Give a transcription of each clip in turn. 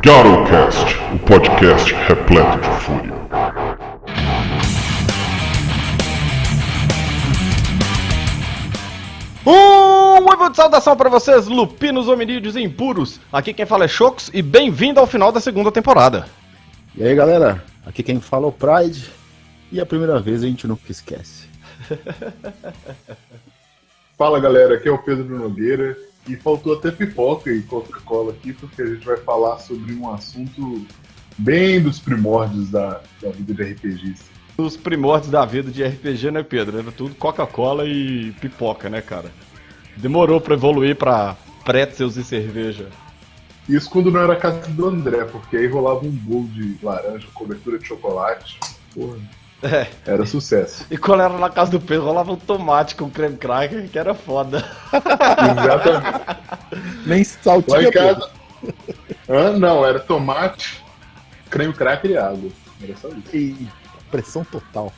Garocast, o podcast repleto de fúria. Muito de saudação para vocês, lupinos, hominídeos e impuros. Aqui quem fala é Chocos e bem-vindo ao final da segunda temporada. E aí galera, aqui quem fala é o Pride e a primeira vez a gente nunca esquece. Fala galera, aqui é o Pedro Nogueira e faltou até pipoca e Coca-Cola aqui porque a gente vai falar sobre um assunto bem dos primórdios da vida de RPGista. Os primórdios da vida de RPG, né, Pedro? Era tudo Coca-Cola e pipoca, né, cara? Demorou pra evoluir pra pretzels e cerveja. Isso quando não era a casa do André, porque aí rolava um bolo de laranja, cobertura de chocolate. Porra, era sucesso. E quando era na casa do Pedro, rolava um tomate com creme cracker, que era foda. Exatamente. Nem saltinha. Lá em casa... não, era tomate, creme cracker e água. Era só isso. E pressão total.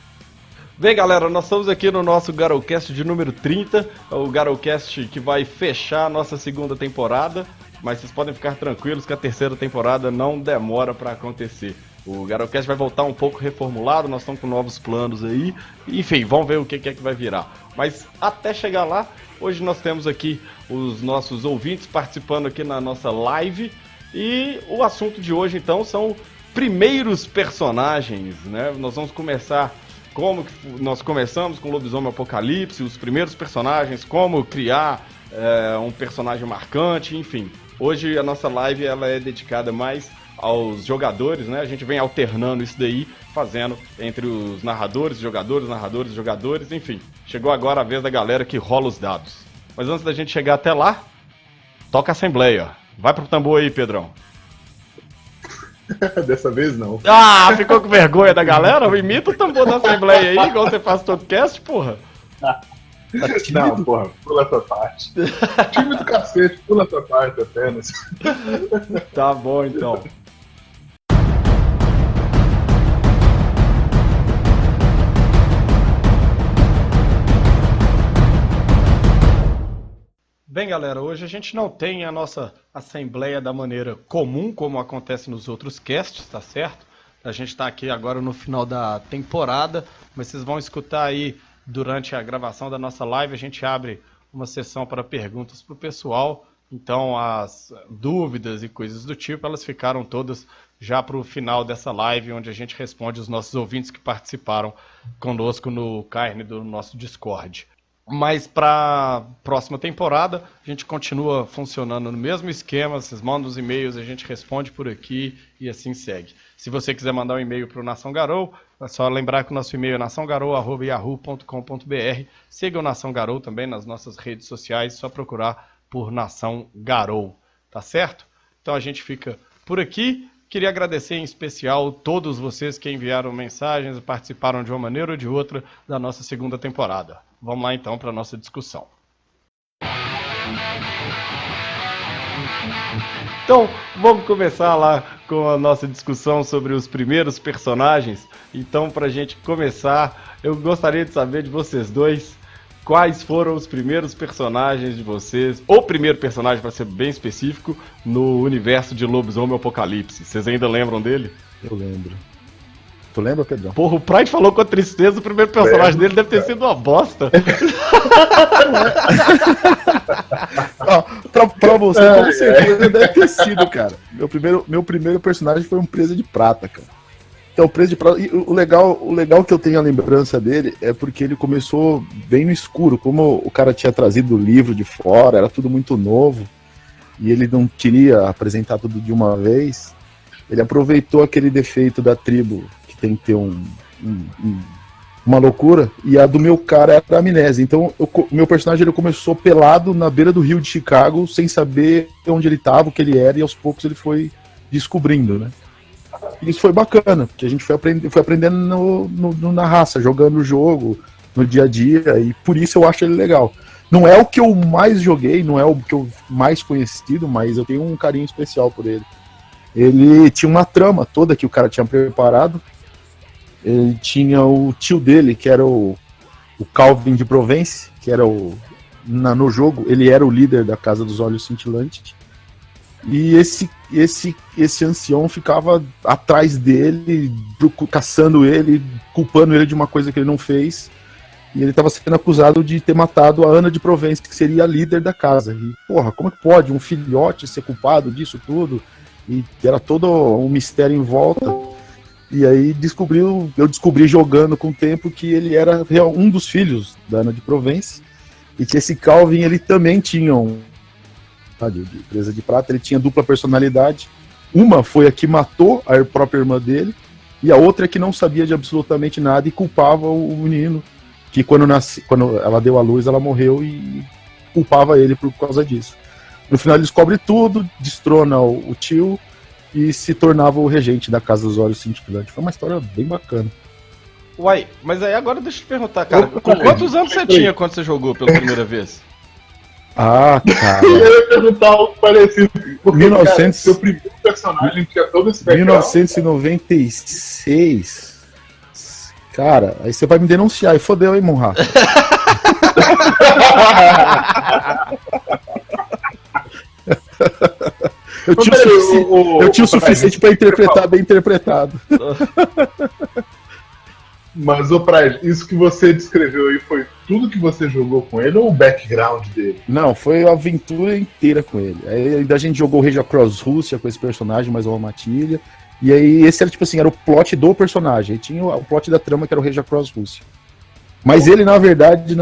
Bem, galera, nós estamos aqui no nosso Garocast de número 30, o Garocast que vai fechar a nossa segunda temporada, mas vocês podem ficar tranquilos que a terceira temporada não demora para acontecer. O Garocast vai voltar um pouco reformulado, nós estamos com novos planos aí, enfim, vamos ver o que é que vai virar. Mas até chegar lá, hoje nós temos aqui os nossos ouvintes participando aqui na nossa live, e o assunto de hoje então são primeiros personagens, né? Nós vamos começar como nós começamos com o Lobisomem Apocalipse, os primeiros personagens, como criar um personagem marcante, enfim. Hoje a nossa live ela é dedicada mais aos jogadores, né? A gente vem alternando isso daí, fazendo entre os narradores, jogadores, enfim. Chegou agora a vez da galera que rola os dados. Mas antes da gente chegar até lá, toca a Assembleia. Vai pro tambor aí, Pedrão. Dessa vez não. Ah, ficou com vergonha da galera? Imita o tambor da Assembleia aí, igual você faz todo cast, porra. Não, porra, pula essa parte. Time do cacete, pula essa parte apenas. Tá bom, então. Bem, galera, hoje a gente não tem a nossa assembleia da maneira comum, como acontece nos outros casts, tá certo? A gente tá aqui agora no final da temporada, mas vocês vão escutar aí durante a gravação da nossa live, a gente abre uma sessão para perguntas pro pessoal, então as dúvidas e coisas do tipo, elas ficaram todas já pro final dessa live, onde a gente responde os nossos ouvintes que participaram conosco no Carne do nosso Discord. Mas para a próxima temporada, a gente continua funcionando no mesmo esquema, vocês mandam os e-mails, a gente responde por aqui e assim segue. Se você quiser mandar um e-mail para o Nação Garou, é só lembrar que o nosso e-mail é naçãogarou@yahoo.com.br. Siga o Nação Garou também nas nossas redes sociais, só procurar por Nação Garou, tá certo? Então a gente fica por aqui. Queria agradecer em especial todos vocês que enviaram mensagens e participaram de uma maneira ou de outra da nossa segunda temporada. Vamos lá então para a nossa discussão. Então, vamos começar lá com a nossa discussão sobre os primeiros personagens. Então, para a gente começar, eu gostaria de saber de vocês dois quais foram os primeiros personagens de vocês, ou primeiro personagem, para ser bem específico, no universo de Lobisomem Apocalipse. Vocês ainda lembram dele? Eu lembro. Tu lembra, Pedrão? Porra, o Pride falou com a tristeza, o primeiro personagem dele deve ter sido uma bosta. pra você, com certeza deve ter sido, cara. Meu primeiro personagem foi um Presa de Prata, cara. Então, Presa de Prata. E o legal que eu tenho a lembrança dele é porque ele começou bem no escuro. Como o cara tinha trazido o livro de fora, era tudo muito novo, e ele não queria apresentar tudo de uma vez, ele aproveitou aquele defeito da tribo tem que ter uma loucura, e a do meu cara era a amnésia. Então o meu personagem ele começou pelado na beira do rio de Chicago, sem saber onde ele estava, o que ele era, e aos poucos ele foi descobrindo, né? E isso foi bacana, porque a gente foi aprendendo na raça, jogando o jogo, no dia a dia, e por isso eu acho ele legal. Não é o que eu mais joguei, não é o que eu mais conhecido, mas eu tenho um carinho especial por ele. Ele tinha uma trama toda que o cara tinha preparado. Ele tinha o tio dele, que era o Calvin de Provence, que era no jogo, ele era o líder da Casa dos Olhos Cintilantes. E esse ancião ficava atrás dele, caçando ele, culpando ele de uma coisa que ele não fez. E ele estava sendo acusado de ter matado a Ana de Provence, que seria a líder da casa. E, porra, como é que pode um filhote ser culpado disso tudo? E era todo um mistério em volta. E aí eu descobri jogando com o tempo que ele era um dos filhos da Ana de Provence. E que esse Calvin, ele também tinha de Presa de Prata, ele tinha dupla personalidade. Uma foi a que matou a própria irmã dele, e a outra é que não sabia de absolutamente nada e culpava o menino, que quando ela deu à luz, ela morreu e culpava ele por causa disso. No final ele descobre tudo, destrona o tio e se tornava o regente da Casa dos Olhos Cintilantes. Foi uma história bem bacana. Uai, mas aí agora deixa eu te perguntar, cara, quantos anos você tinha quando você jogou pela primeira vez? Ah, cara. Eu ia perguntar algo parecido. Porque, 1900... cara, seu primeiro personagem tinha todo esse background. 1996. Cara, aí você vai me denunciar. E fodeu, hein, Monra? Eu tinha o suficiente pra interpretar bem interpretado. Mas, ô Pride, isso que você descreveu aí foi tudo que você jogou com ele ou o background dele? Não, foi a aventura inteira com ele. Aí ainda a gente jogou o Rage Across Rússia com esse personagem, mais uma matilha. E aí esse era tipo assim, era o plot do personagem. Aí tinha o plot da trama que era o Rage Across Rússia. Mas ele, na verdade,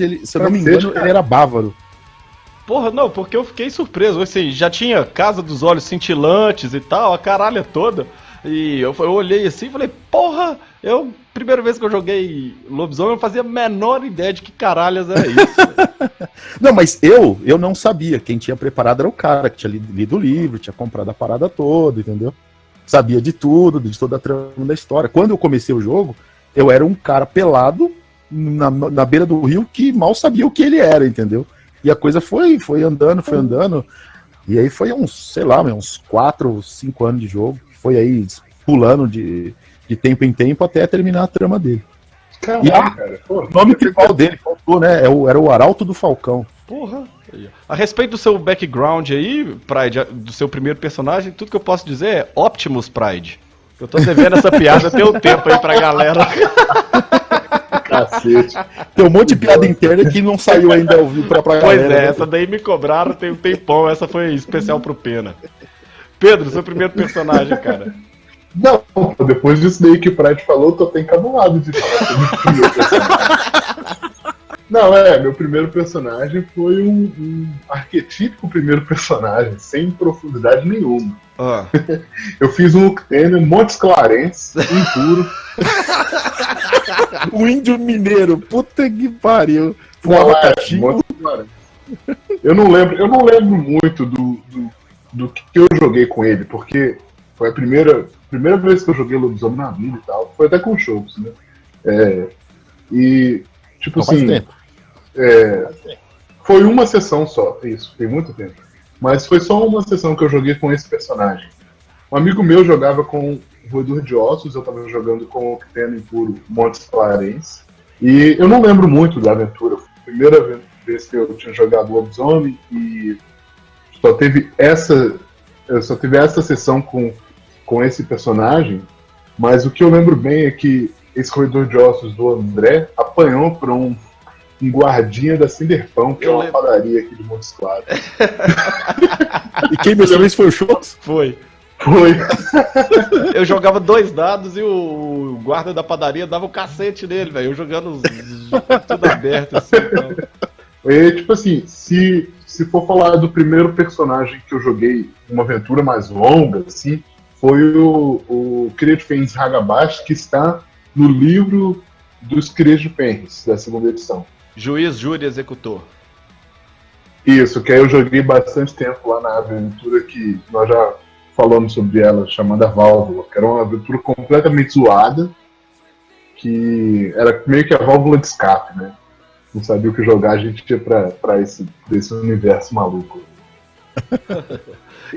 ele, se eu não me engano, ele era bávaro. Porra, não, porque eu fiquei surpreso. Assim, já tinha Casa dos Olhos Cintilantes e tal, a caralha toda. E eu olhei assim e falei, porra, primeira vez que eu joguei Lobisomem, eu fazia a menor ideia de que caralhas era isso. Não, mas eu não sabia. Quem tinha preparado era o cara que tinha lido o livro, tinha comprado a parada toda, entendeu? Sabia de tudo, de toda a trama da história. Quando eu comecei o jogo, eu era um cara pelado na beira do rio que mal sabia o que ele era, entendeu? E a coisa foi andando. E aí foi uns 4 ou 5 anos de jogo. Foi aí pulando de tempo em tempo até terminar a trama dele. Caralho, E cara. o nome principal dele, faltou, né? Era o Arauto do Falcão. Porra. A respeito do seu background aí, Pride, do seu primeiro personagem, tudo que eu posso dizer é Optimus Pride. Eu tô devendo essa piada tem um tempo aí pra galera. Cacete. Tem um monte de piada interna que não saiu ainda ao vivo pra galera. Pois é, essa daí me cobraram tem um tempão, essa foi especial pro Pena. Pedro, seu primeiro personagem, cara. Não, depois disso daí que o Pride falou, eu tô até encabulado de falar sobre o primeiro personagem. Não, meu primeiro personagem foi um arquetípico primeiro personagem, sem profundidade nenhuma. Ah. Eu fiz um Octane, Montes Clarence, impuro. O índio mineiro, puta que pariu. Fumava cachimbo. Eu não lembro muito do que eu joguei com ele, porque foi a primeira vez que eu joguei Lobisomem na vida e tal. Foi até com shows, né? E, tipo não assim, foi uma sessão só, isso, tem muito tempo. Mas foi só uma sessão que eu joguei com esse personagem. Um amigo meu jogava com Roedor de Ossos, eu tava jogando com o Octane Impuro Montes Clarence. E eu não lembro muito da aventura. Foi a primeira vez que eu tinha jogado Lobisomem e só teve essa sessão com esse personagem, mas o que eu lembro bem é que esse Roedor de Ossos do André apanhou para um guardinha da Cinderpão, que é uma padaria aqui de Montes Claros. E quem me lembra isso foi o Schultz? Foi. Eu jogava 2 dados e o guarda da padaria dava o cacete nele, velho. Eu jogando tudo aberto assim. Então. Tipo assim, se for falar do primeiro personagem que eu joguei uma aventura mais longa, assim, foi o Criat Fens Hagabash, que está no livro dos Criat de Fens, da segunda edição. Juiz, júri, executor. Isso, que aí eu joguei bastante tempo lá na aventura que nós já falamos sobre ela, chamada Válvula, que era uma aventura completamente zoada, que era meio que a válvula de escape, né? Não sabia o que jogar, a gente ia pra esse universo maluco.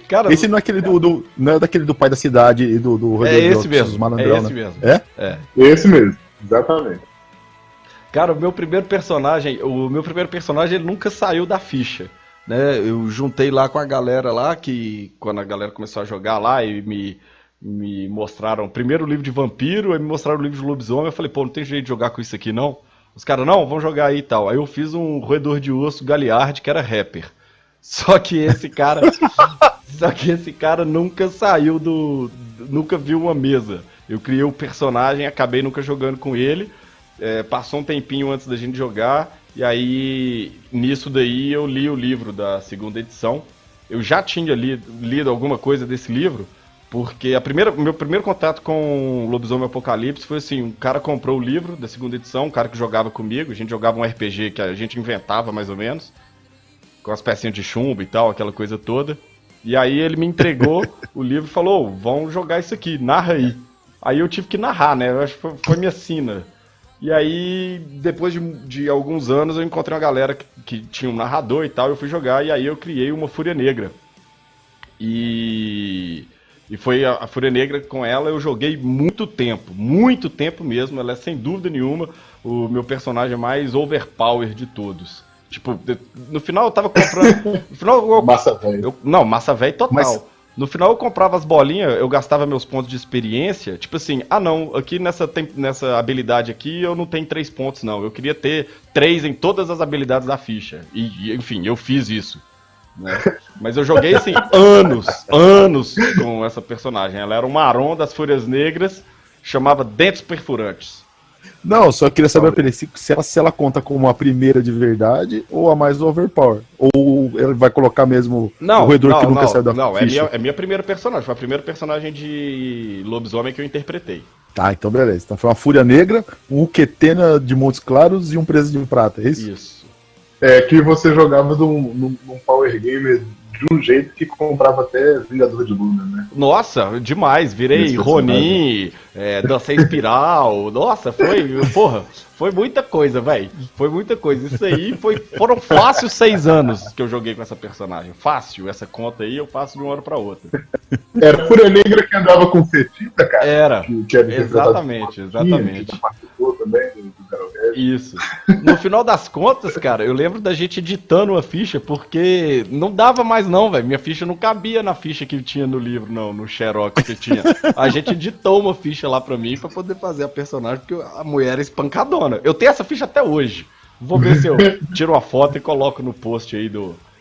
Cara, esse não é aquele não é daquele do pai da cidade e do é esse mesmo, malandrão, é esse né? mesmo. É? Esse mesmo, exatamente. Cara, o meu primeiro personagem ele nunca saiu da ficha. né? Eu juntei lá com a galera lá, que quando a galera começou a jogar lá e me mostraram primeiro o livro de vampiro, aí me mostraram o livro de lobisomem, eu falei, pô, não tem jeito de jogar com isso aqui não? Os caras, não, vamos jogar aí e tal. Aí eu fiz um roedor de osso Galiard que era rapper. Só que esse cara nunca saiu nunca viu uma mesa. Eu criei o personagem, acabei nunca jogando com ele. Passou um tempinho antes da gente jogar, e aí nisso daí eu li o livro da segunda edição. Eu já tinha lido alguma coisa desse livro, porque meu primeiro contato com Lobisomem Apocalipse foi assim, um cara comprou o livro da segunda edição, um cara que jogava comigo, a gente jogava um RPG que a gente inventava mais ou menos, com as pecinhas de chumbo e tal, aquela coisa toda. E aí ele me entregou o livro e falou, vamos jogar isso aqui, narra aí. Aí eu tive que narrar, né, eu acho que foi minha sina. E aí, depois de alguns anos, eu encontrei uma galera que tinha um narrador e tal, eu fui jogar, e aí eu criei uma Fúria Negra. E foi a Fúria Negra, com ela eu joguei muito tempo mesmo, ela é sem dúvida nenhuma o meu personagem mais overpower de todos. Tipo, no final eu tava comprando... No final, Massa velho. Não, massa velho total. Mas- No final eu comprava as bolinhas, eu gastava meus pontos de experiência, tipo assim, não, aqui nessa habilidade aqui eu não tenho 3 pontos não, eu queria ter 3 em todas as habilidades da ficha, e enfim, eu fiz isso, né? Mas eu joguei assim, anos com essa personagem, ela era um Maron das Fúrias Negras, chamava Dentes Perfurantes. Não, só queria saber se ela conta como a primeira de verdade ou a mais overpower. Ou ele vai colocar mesmo o roedor que nunca saiu da ficha. É minha primeira personagem, foi a primeira personagem de lobisomem que eu interpretei. Tá, então beleza. Então foi uma Fúria Negra, um Uquetena de Montes Claros e um Preso de Prata, é isso? Isso. Que você jogava num Power Gamer de um jeito que comprava até Vingador de Luna, né? Nossa, demais, virei Esse Ronin, dancei espiral, nossa, foi muita coisa, velho, foi muita coisa, isso aí foram fácil 6 anos que eu joguei com essa personagem, fácil, essa conta aí eu faço de uma hora pra outra. Era a Fúria Negra que andava com fetita, cara? Era, Que era exatamente. Que participou também do Caroguejo. Isso. No final das contas, cara, eu lembro da gente editando uma ficha, porque não dava mais não, velho. Minha ficha não cabia na ficha que tinha no livro, não, no xerox que tinha. A gente editou uma ficha lá pra mim pra poder fazer a personagem, porque a mulher era espancadona. Eu tenho essa ficha até hoje. Vou ver se eu tiro uma foto e coloco no post aí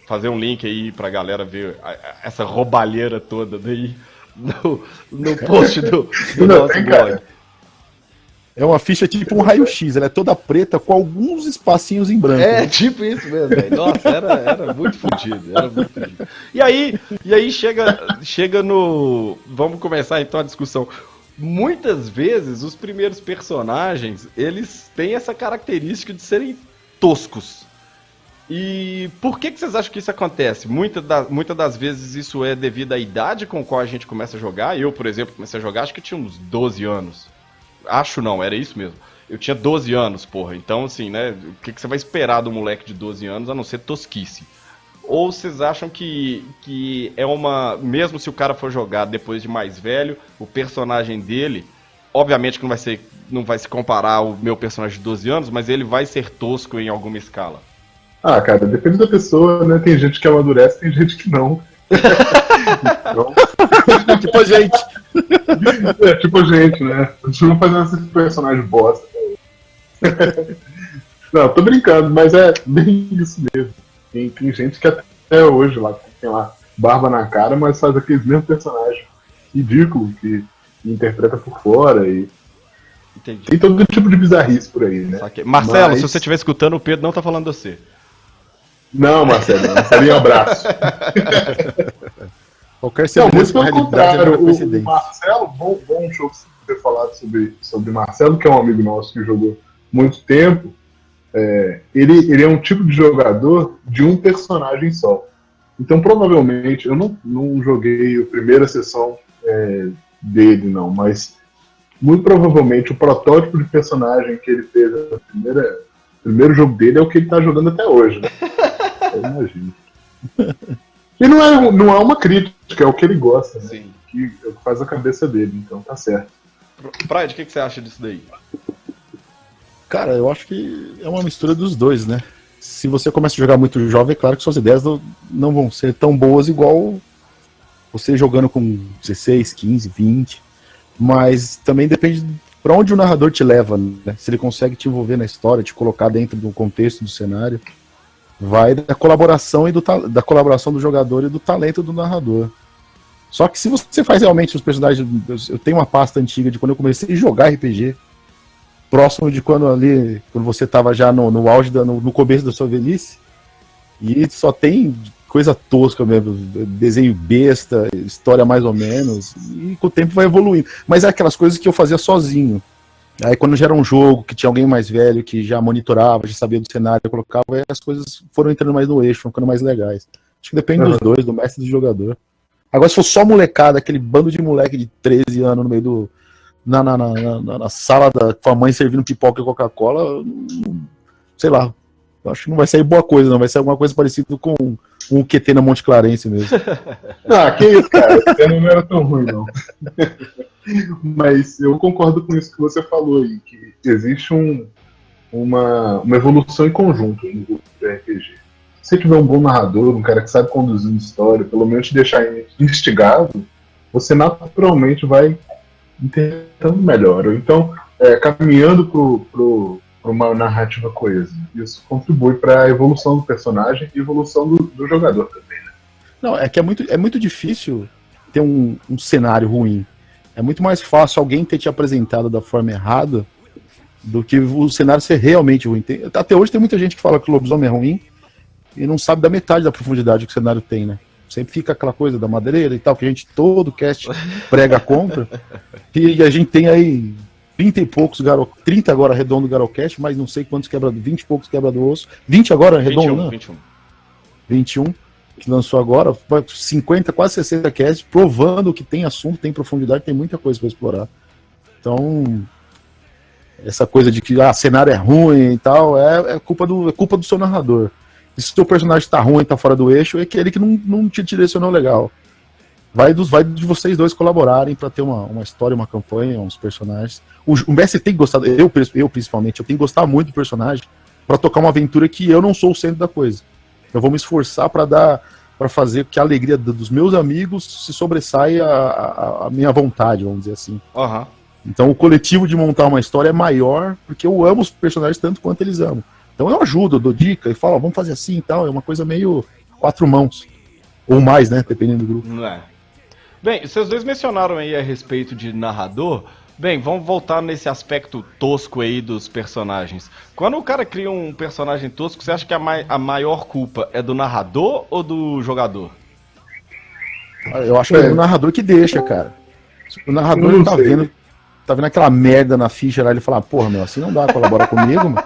fazer um link aí pra galera ver essa roubalheira toda daí no post do nosso blog. Cara. É uma ficha tipo um raio-x, ela é toda preta com alguns espacinhos em branco. É, tipo isso mesmo, velho. Nossa, era muito fodido, era muito fodido. E aí chega no... Vamos começar então a discussão. Muitas vezes, os primeiros personagens, eles têm essa característica de serem toscos. E por que vocês acham que isso acontece? Muitas das vezes isso é devido à idade com a qual a gente começa a jogar. Eu, por exemplo, comecei a jogar, acho que tinha uns 12 anos. Acho não, era isso mesmo. Eu tinha 12 anos, porra. Então, assim, né? O que você vai esperar do moleque de 12 anos a não ser tosquice? Ou vocês acham que é uma... Mesmo se o cara for jogar depois de mais velho, o personagem dele... Obviamente que não vai se comparar ao meu personagem de 12 anos, mas ele vai ser tosco em alguma escala. Ah, cara, depende da pessoa, né? Tem gente que amadurece, tem gente que não. Então... Tipo a gente. tipo a gente, né? A gente não fazendo esse personagem bosta. Não, tô brincando, mas é bem isso mesmo. Tem gente que até hoje lá tem lá barba na cara, mas faz aquele mesmo personagem ridículo que interpreta por fora e Entendi. tem todo tipo de bizarrice por aí, né? Marcelo, Mas... se você estiver escutando, o Pedro não tá falando de você. Não, Marcelinho, um abraço. Qualquer Não, semelhança muito com a pelo realidade é contrário, uma o coincidência. Marcelo, bom show ter falado sobre Marcelo, que é um amigo nosso que jogou muito tempo. Ele é um tipo de jogador de um personagem só. Então, provavelmente, eu não joguei a primeira sessão dele, não, mas muito provavelmente o protótipo de personagem que ele fez no primeiro jogo dele é o que ele tá jogando até hoje, né? Eu imagino. E não é uma crítica, é o que ele gosta, né? Sim. Que é o que faz a cabeça dele, então tá certo. Pride, o que você acha disso daí? Cara, eu acho que é uma mistura dos dois, né? se você começa a jogar muito jovem, é claro que suas ideias não vão ser tão boas igual você jogando com 16, 15, 20. Mas também depende para onde o narrador te leva, né? Se ele consegue te envolver na história, te colocar dentro do contexto do cenário. Vai da colaboração da colaboração do jogador e do talento do narrador. Só que se você faz realmente os personagens... Eu tenho uma pasta antiga de quando eu comecei a jogar RPG, próximo de quando você estava já no auge, no começo da sua velhice, e só tem coisa tosca mesmo, desenho besta, história mais ou menos, e com o tempo vai evoluindo. Mas é aquelas coisas que eu fazia sozinho. Aí quando já era um jogo, que tinha alguém mais velho, que já monitorava, já sabia do cenário, eu colocava, e as coisas foram entrando mais no eixo, foram ficando mais legais. Acho que depende dos dois, do mestre e do jogador. Agora, se for só molecada, aquele bando de moleque de 13 anos no meio do... Na sala com a mãe servindo pipoca e Coca-Cola, sei lá, acho que não vai sair boa coisa, não. Vai sair alguma coisa parecida com um QT na Monte Clarence mesmo. Que isso, cara. Esse não era tão ruim, não. Mas eu concordo com isso que você falou aí, que existe uma evolução em conjunto no grupo de RPG. Se você tiver um bom narrador, um cara que sabe conduzir uma história, pelo menos te deixar instigado, você naturalmente vai interpretando melhor. Ou então, caminhando para uma narrativa coesa. Isso contribui para a evolução do personagem e evolução do jogador também, né? Não, é que é muito difícil ter um cenário ruim. É muito mais fácil alguém ter te apresentado da forma errada do que o cenário ser realmente ruim. Até hoje tem muita gente que fala que o lobisomem é ruim e não sabe da metade da profundidade que o cenário tem, né? Sempre fica aquela coisa da madeireira e tal, que a gente todo cast prega contra. E a gente tem aí 30 e poucos, 30 agora redondo Garocast, mas não sei quantos 20 e poucos quebra do osso. 20 agora redondo, 21, que lançou agora, 50, quase 60 casts, provando que tem assunto, tem profundidade, tem muita coisa para explorar. Então, essa coisa de que cenário é ruim e tal, é culpa do seu narrador. E se o seu personagem tá ruim, tá fora do eixo, é aquele que não te direcionou legal. Vai de vocês dois colaborarem para ter uma história, uma campanha, uns personagens. O mestre tem que gostar, eu principalmente, eu tenho que gostar muito do personagem para tocar uma aventura que eu não sou o centro da coisa. Eu vou me esforçar para fazer que a alegria dos meus amigos se sobressaia a minha vontade, vamos dizer assim. Uhum. Então o coletivo de montar uma história é maior, porque eu amo os personagens tanto quanto eles amam. Então eu ajudo, eu dou dica e falo, vamos fazer assim e tal. É uma coisa meio 4 mãos. Ou mais, né? Dependendo do grupo. Não é. Bem, vocês dois mencionaram aí a respeito de narrador. Bem, vamos voltar nesse aspecto tosco aí dos personagens. Quando o cara cria um personagem tosco, você acha que a maior culpa é do narrador ou do jogador? Eu acho que é do narrador que deixa, cara. Se o narrador tá vendo aquela merda na ficha lá, ele fala, porra, meu, assim não dá, colabora comigo, mano.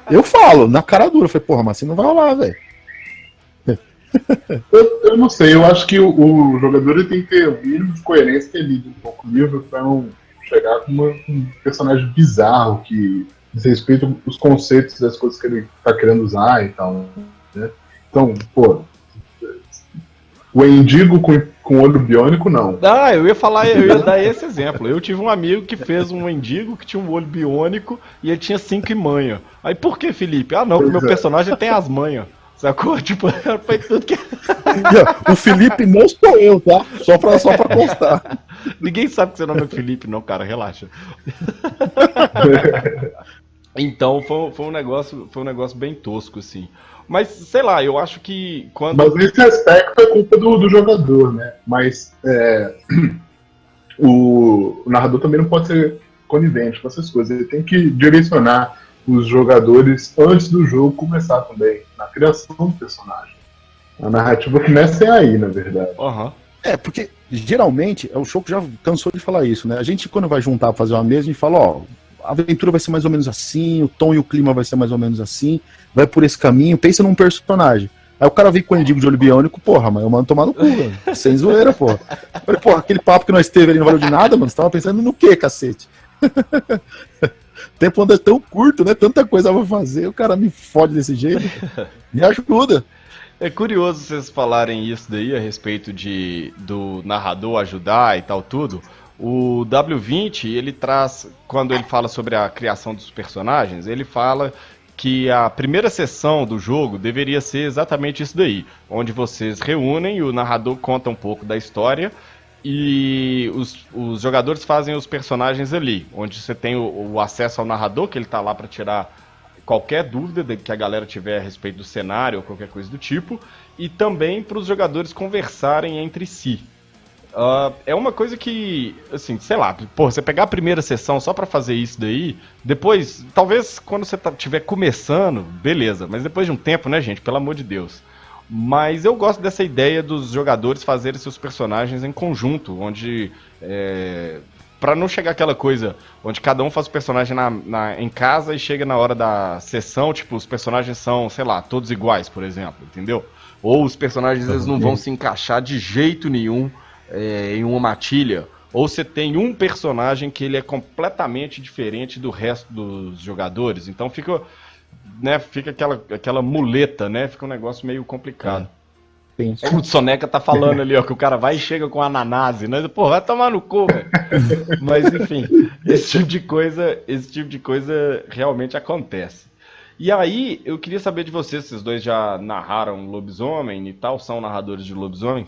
Eu falo, na cara dura, eu falei, porra, mas assim não vai rolar, velho. Eu não sei, eu acho que o jogador ele tem que ter o mínimo de coerência, ter lido um pouco o livro pra não chegar com um personagem bizarro que desrespeita os conceitos das coisas que ele tá querendo usar e tal, né? Então, pô, o Endigo com olho biônico, não. Eu ia dar esse exemplo. Eu tive um amigo que fez um Endigo que tinha um olho biônico e ele tinha 5 manhas. Aí por que, Felipe? Não, porque meu personagem tem as manhas. Sacou? Tipo, foi tudo que... O Felipe não sou eu, tá? Só pra constar. Ninguém sabe que seu nome é Felipe, não, cara, relaxa. Então foi um negócio bem tosco, assim. Mas, sei lá, eu acho que quando... Mas nesse aspecto é culpa do jogador, né? Mas o narrador também não pode ser conivente com essas coisas. Ele tem que direcionar os jogadores antes do jogo começar também, na criação do personagem. A narrativa começa aí, na verdade. Uhum. Porque geralmente, o Choco já cansou de falar isso, né? A gente, quando vai juntar pra fazer uma mesa, a gente fala, a aventura vai ser mais ou menos assim, o tom e o clima vai ser mais ou menos assim, vai por esse caminho, pensa num personagem. Aí o cara vem com o Endigo de olho biônico, porra, mas eu mando tomar no cu, velho. Sem zoeira, porra. Eu falei, porra, aquele papo que nós teve ali não valeu de nada, mano, você tava pensando no quê, cacete? O tempo anda tão curto, né? Tanta coisa pra fazer, o cara me fode desse jeito. Me ajuda. É curioso vocês falarem isso daí a respeito do narrador ajudar e tal tudo. O W20, ele traz, quando ele fala sobre a criação dos personagens, ele fala que a primeira sessão do jogo deveria ser exatamente isso daí, onde vocês reúnem e o narrador conta um pouco da história e os jogadores fazem os personagens ali, onde você tem o acesso ao narrador, que ele tá lá para tirar qualquer dúvida que a galera tiver a respeito do cenário ou qualquer coisa do tipo, e também para os jogadores conversarem entre si. É uma coisa que, assim, sei lá, pô, você pegar a primeira sessão só pra fazer isso daí, depois, talvez quando você estiver começando, beleza, mas depois de um tempo, né, gente, pelo amor de Deus. Mas eu gosto dessa ideia dos jogadores fazerem seus personagens em conjunto, onde, pra não chegar aquela coisa onde cada um faz o personagem em casa e chega na hora da sessão, tipo, os personagens são, sei lá, todos iguais, por exemplo, entendeu? Ou os personagens eles não vão se encaixar de jeito nenhum em uma matilha, ou você tem um personagem que ele é completamente diferente do resto dos jogadores, então fica aquela muleta, né? Fica um negócio meio complicado. O Soneca tá falando ali, ó, que o cara vai e chega com ananase, né? Pô, vai tomar no cu, velho. Mas enfim, esse tipo de coisa realmente acontece. E aí, eu queria saber de vocês dois já narraram Lobisomem e tal, são narradores de Lobisomem.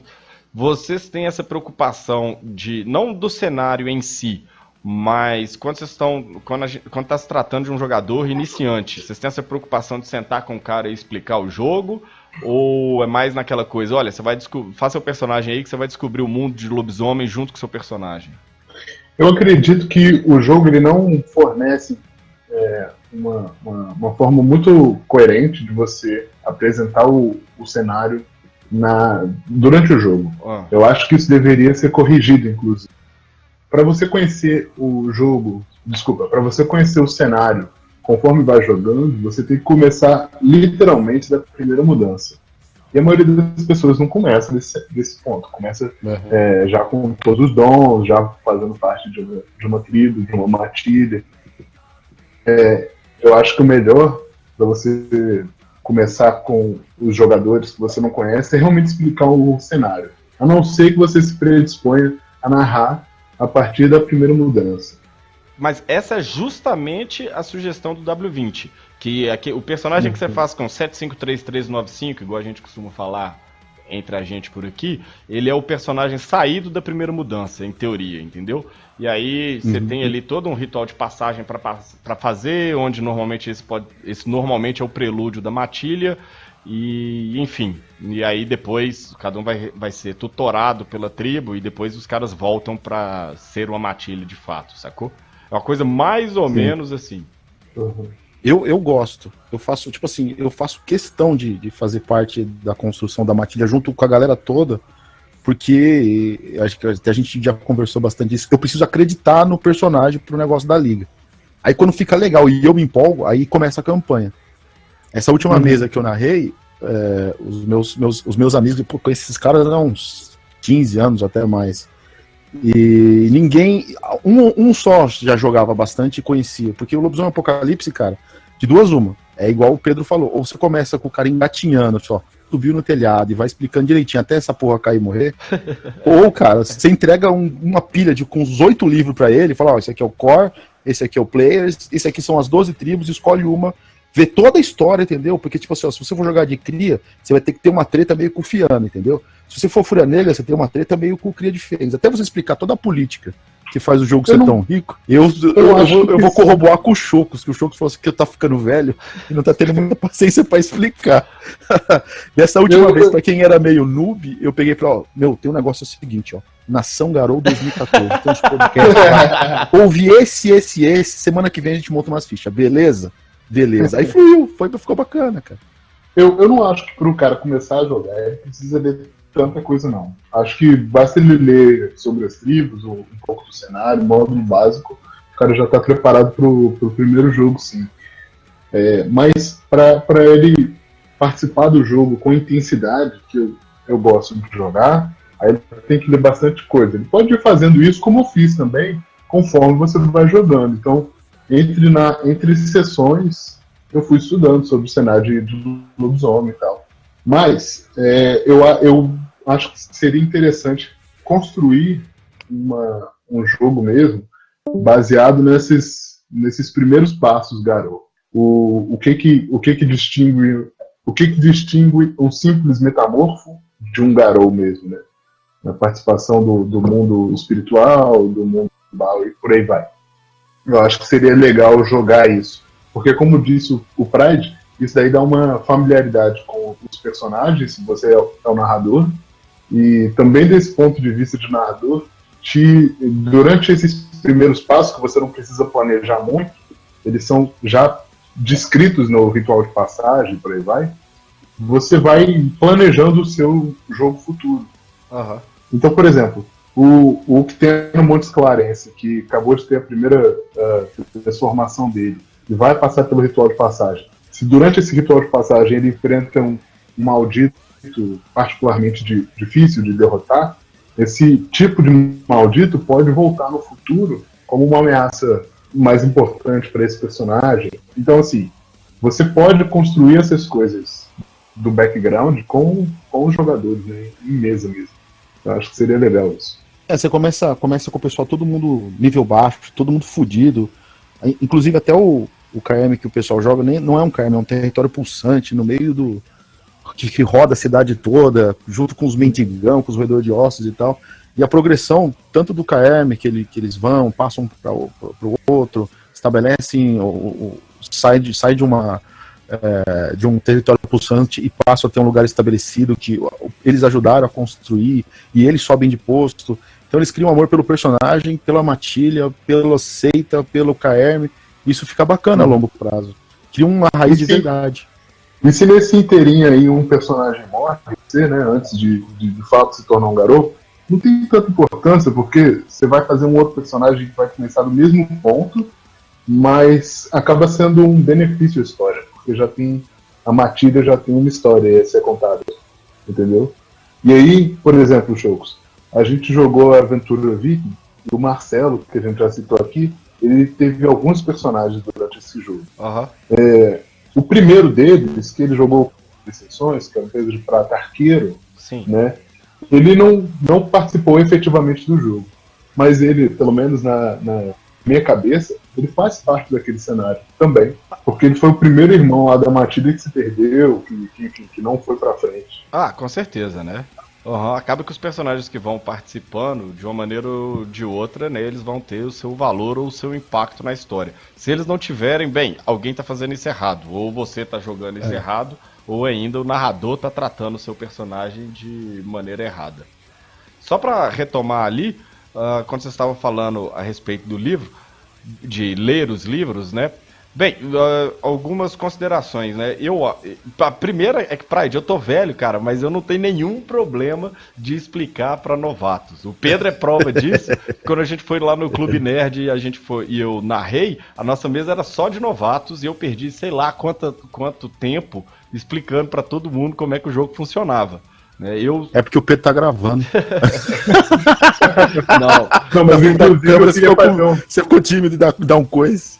Vocês têm essa preocupação não do cenário em si, mas quando tá se tratando de um jogador iniciante, vocês têm essa preocupação de sentar com o cara e explicar o jogo? Ou é mais naquela coisa, olha, você vai faça o personagem aí que você vai descobrir o mundo de lobisomem junto com o seu personagem? Eu acredito que o jogo ele não fornece uma forma muito coerente de você apresentar o cenário durante o jogo. Eu acho que isso deveria ser corrigido, inclusive. Para você conhecer o jogo, para você conhecer o cenário conforme vai jogando, você tem que começar literalmente da primeira mudança. E a maioria das pessoas não começa desse ponto. Começa já com todos os dons, já fazendo parte de uma tribo, de uma matilha. Eu acho que o melhor para você começar com os jogadores que você não conhece é realmente explicar o cenário. A não ser que você se predisponha a narrar a partir da primeira mudança. Mas essa é justamente a sugestão do W20, que o personagem que você faz com 753395, igual a gente costuma falar entre a gente por aqui, ele é o personagem saído da primeira mudança, em teoria, entendeu? E aí você tem ali todo um ritual de passagem para fazer, onde normalmente esse normalmente é o prelúdio da matilha, e enfim. E aí depois cada um vai ser tutorado pela tribo, e depois os caras voltam para ser uma matilha de fato, sacou? É uma coisa mais ou menos assim. Eu gosto. Eu faço, tipo assim, eu faço questão de fazer parte da construção da matilha junto com a galera toda, porque acho que a gente já conversou bastante disso. Eu preciso acreditar no personagem pro negócio da liga. Aí quando fica legal e eu me empolgo, aí começa a campanha. Essa última mesa que eu narrei, os meus amigos, com esses caras há uns 15 anos, até mais. E ninguém. Um só já jogava bastante e conhecia. Porque o Lobisomem Apocalipse, cara, de duas uma. É igual o Pedro falou. Ou você começa com o cara engatinhando, só subiu no telhado e vai explicando direitinho até essa porra cair e morrer. Ou, cara, você entrega uma pilha com uns 8 livros pra ele e fala: ó, esse aqui é o core, esse aqui é o players, esse aqui são as 12 tribos, escolhe uma. Vê toda a história, entendeu? Porque, tipo assim, ó, se você for jogar de cria, você vai ter que ter uma treta meio com o Fiano, entendeu? Se você for Fúria Negra, você tem uma treta meio com o Cria de Fênix. Até você explicar toda a política que faz o jogo ser tão rico, eu vou corroborar com o Chocos, que o Chocos falou assim que tá ficando velho e não tá tendo muita paciência pra explicar. Dessa última vez, pra quem era meio noob, eu peguei e falei, ó, tem um negócio seguinte, ó, Nação Garou 2014, tem uns podcasts lá, ouvi esse, semana que vem a gente monta umas fichas, beleza? Aí ficou bacana, cara. Eu não acho que para o cara começar a jogar ele precisa ler tanta coisa, não. Acho que basta ele ler sobre as tribos, ou um pouco do cenário, módulo básico, o cara já está preparado para o primeiro jogo, sim. Mas para ele participar do jogo com intensidade, que eu gosto de jogar, aí ele tem que ler bastante coisa. Ele pode ir fazendo isso como eu fiz também, conforme você vai jogando. Então, entre sessões, eu fui estudando sobre o cenário de lobisomem e tal. Mas eu acho que seria interessante construir um jogo mesmo baseado nesses primeiros passos, Garou. o que que distingue um simples metamorfo de um Garou mesmo, né? Na participação do mundo espiritual, do mundo global e por aí vai. Eu acho que seria legal jogar isso, porque como disse o Pride, isso daí dá uma familiaridade com os personagens, se você é o narrador, e também desse ponto de vista de narrador, durante esses primeiros passos, que você não precisa planejar muito, eles são já descritos no ritual de passagem, por aí vai, você vai planejando o seu jogo futuro. Aham. Então, por exemplo, o que tem no Montes Clarence, que acabou de ter a primeira transformação dele, e vai passar pelo ritual de passagem. Se durante esse ritual de passagem ele enfrenta um maldito particularmente difícil de derrotar, esse tipo de maldito pode voltar no futuro como uma ameaça mais importante para esse personagem. Então, assim, você pode construir essas coisas do background com os jogadores, né, em mesa mesmo. Eu acho que seria legal isso. Você começa com o pessoal, todo mundo nível baixo, todo mundo fudido. Inclusive até o KM que o pessoal joga não é um KM, é um território pulsante no meio do... que roda a cidade toda, junto com os mendigão, com os roedores de ossos e tal. E a progressão, tanto do KM, que eles vão, passam para o outro, estabelecem, sai de um território pulsante e passam a ter um lugar estabelecido que eles ajudaram a construir, e eles sobem de posto. Então eles criam amor pelo personagem, pela matilha, pela seita, pelo KM. Isso fica bacana a longo prazo. Cria uma raiz de verdade. E se nesse inteirinho aí um personagem morre, né, antes de fato se tornar um garoto, não tem tanta importância, porque você vai fazer um outro personagem que vai começar no mesmo ponto, mas acaba sendo um benefício à história, porque a matilha já tem uma história a ser contada, entendeu? E aí, por exemplo, Chocos, a gente jogou a Aventura Viking, e o Marcelo, que a gente já citou aqui, ele teve alguns personagens durante esse jogo. Aham. O primeiro deles, que ele jogou com sessões, que é o Pedro de Prata Arqueiro, Sim. né? Ele não participou efetivamente do jogo. Mas ele, pelo menos na minha cabeça, ele faz parte daquele cenário também. Porque ele foi o primeiro irmão lá da Matilda que se perdeu, que não foi pra frente. Ah, com certeza, né? Uhum. Acaba que os personagens que vão participando, de uma maneira ou de outra, né, eles vão ter o seu valor ou o seu impacto na história. Se eles não tiverem, bem, alguém tá fazendo isso errado. Ou você tá jogando isso errado, ou ainda o narrador tá tratando o seu personagem de maneira errada. Só pra retomar ali, quando vocês estavam falando a respeito do livro, de ler os livros, né? Bem, algumas considerações, né? A primeira é que, Pride, eu tô velho, cara, mas eu não tenho nenhum problema de explicar pra novatos. O Pedro é prova disso. Quando a gente foi lá no Clube Nerd e eu narrei, a nossa mesa era só de novatos e eu perdi, sei lá, quanto tempo explicando pra todo mundo como é que o jogo funcionava. É porque o Pedro tá gravando. Não, mas inclusive você ficou tímido de dar um coice.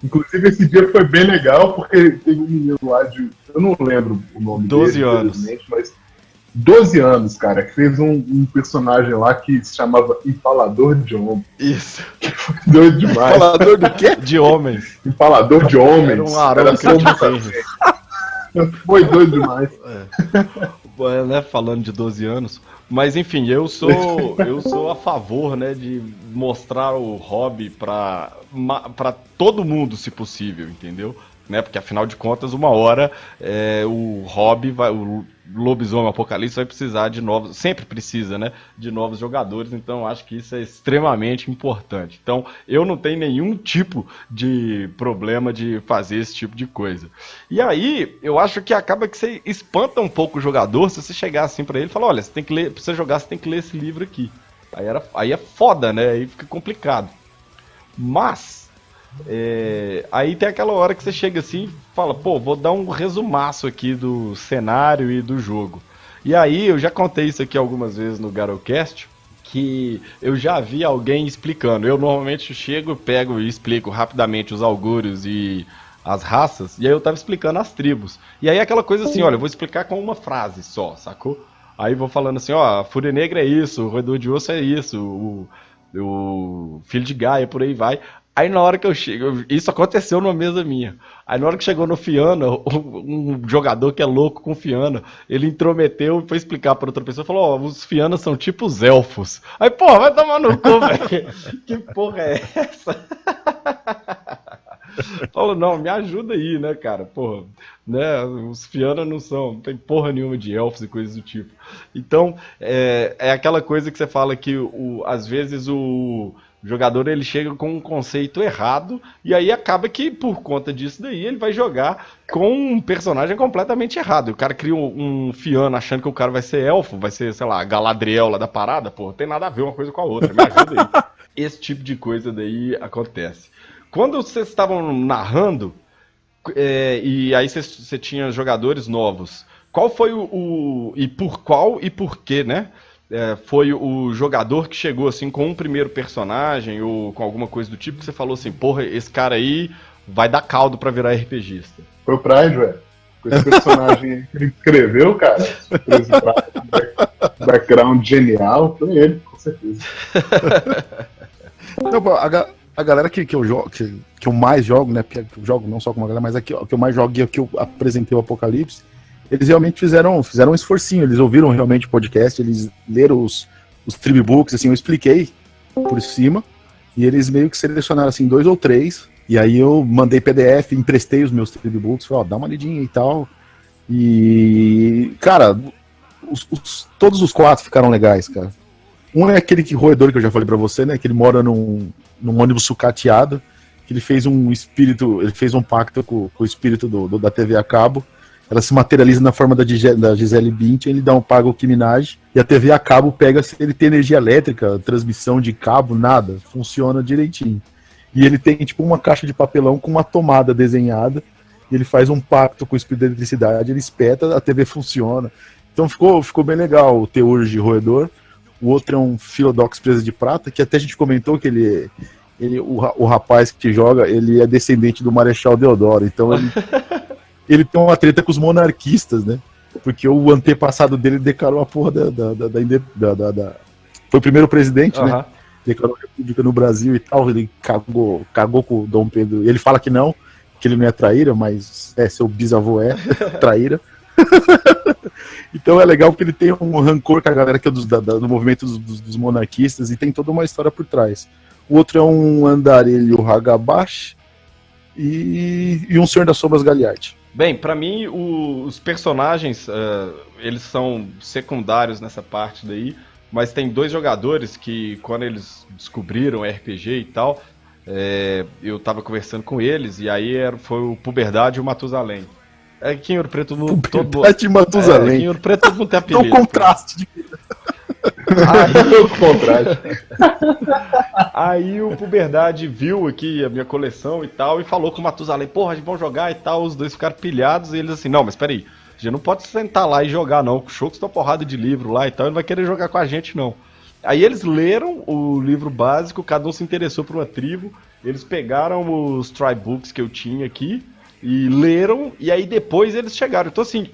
Inclusive esse dia foi bem legal, porque teve um menino lá eu não lembro o nome 12 dele, anos. Mas 12 anos, cara, que fez um personagem lá que se chamava Empalador de Homens. Isso. Foi doido demais. Empalador do quê? De homens. Empalador de Homens. Era um arão de ferro. Foi doido demais. Né, falando de 12 anos. Mas enfim, eu sou a favor, né, de mostrar o hobby pra todo mundo, se possível, entendeu? Né, porque afinal de contas, uma hora o hobby o Lobisomem Apocalipse vai precisar de novos, sempre precisa, né, de novos jogadores, então acho que isso é extremamente importante. Então eu não tenho nenhum tipo de problema de fazer esse tipo de coisa. E aí eu acho que acaba que você espanta um pouco o jogador se você chegar assim pra ele e falar, olha, você tem que ler, pra você jogar você tem que ler esse livro aqui. Aí é foda, né, aí fica complicado. Mas aí tem aquela hora que você chega assim e fala, pô, vou dar um resumaço aqui do cenário e do jogo. E aí eu já contei isso aqui algumas vezes no Garocast, que eu já vi alguém explicando. Eu normalmente chego, pego e explico rapidamente os augúrios e as raças, e aí eu tava explicando as tribos. E aí aquela coisa assim, olha, eu vou explicar com uma frase só, sacou? Aí vou falando assim, ó, a Fúria Negra é isso, o Roedor de Osso é isso, o Filho de Gaia, por aí vai. Aí na hora que eu chego, isso aconteceu numa mesa minha. Aí na hora que chegou no Fiana, um jogador que é louco com Fiana, ele intrometeu e foi explicar para outra pessoa, falou, ó, os Fianas são tipo os elfos. Aí, porra, vai tomar no cu, velho. Que porra é essa? Falou, não, me ajuda aí, né, cara, porra, né, os Fiana não tem porra nenhuma de elfos e coisas do tipo. Então, é aquela coisa que você fala que, às vezes, o jogador ele chega com um conceito errado e aí acaba que, por conta disso daí, ele vai jogar com um personagem completamente errado. O cara cria um Fiana achando que o cara vai ser elfo, vai ser, sei lá, Galadriel lá da parada, porra, tem nada a ver uma coisa com a outra, me ajuda aí. Esse tipo de coisa daí acontece. Quando vocês estavam narrando, e aí você tinha jogadores novos, qual foi e por quê, né? Foi o jogador que chegou assim com um primeiro personagem ou com alguma coisa do tipo que você falou assim, porra, esse cara aí vai dar caldo pra virar RPGista. Foi o Pride, velho. Com esse personagem que ele escreveu, cara, esse background genial, foi ele, com certeza. A galera que eu mais jogo, né? Porque eu jogo não só com uma galera, mas que eu mais jogo e a que eu apresentei o Apocalipse, eles realmente fizeram um esforcinho, eles ouviram realmente o podcast, eles leram os tribebooks, assim, eu expliquei por cima, e eles meio que selecionaram, assim, 2 ou 3, e aí eu mandei PDF, emprestei os meus tribebooks, falei, ó, dá uma lidinha e tal, e, cara, todos os 4 ficaram legais, cara. Um é aquele roedor que eu já falei pra você, né, que ele mora num ônibus sucateado, que ele fez um pacto com o espírito da TV a cabo. Ela se materializa na forma da Gisele Bündchen, ele dá um pago ao Nicki Minaj, e a TV a cabo pega, se ele tem energia elétrica, transmissão de cabo, nada, funciona direitinho. E ele tem tipo uma caixa de papelão com uma tomada desenhada, e ele faz um pacto com o espírito da eletricidade, ele espeta, a TV funciona. Então ficou bem legal o teor de roedor. O outro é um Philodox presa de prata, que até a gente comentou que o rapaz que joga, ele é descendente do Marechal Deodoro, então ele tem uma treta com os monarquistas, né? Porque o antepassado dele declarou a porra foi o primeiro presidente, né? Declarou a república no Brasil e tal, ele cagou com o Dom Pedro. Ele fala que ele não é traíra, mas seu bisavô é traíra. Então é legal porque ele tem um rancor com a galera que é do movimento dos monarquistas e tem toda uma história por trás. O outro é um andarilho Hagabash e um Senhor das Sombras Galiard. Bem, pra mim os personagens eles são secundários nessa parte daí, mas tem 2 jogadores que quando eles descobriram RPG e tal, eu tava conversando com eles e aí foi o Puberdade e o Matusalém. Aqui em Ouro Preto Puberdade e Matusalém. Aqui em Ouro Preto todo mundo tem apelido. É o contraste de Aí o Puberdade viu aqui a minha coleção e tal, e falou com o Matusalém, porra, a gente vai jogar e tal, os dois ficaram pilhados, e eles assim, não, mas peraí, a gente não pode sentar lá e jogar não, o Chocos tá porrada de livro lá e tal, ele não vai querer jogar com a gente não. Aí eles leram o livro básico, cada um se interessou por uma tribo, eles pegaram os tribebooks que eu tinha aqui, e leram, e aí depois eles chegaram. Então assim,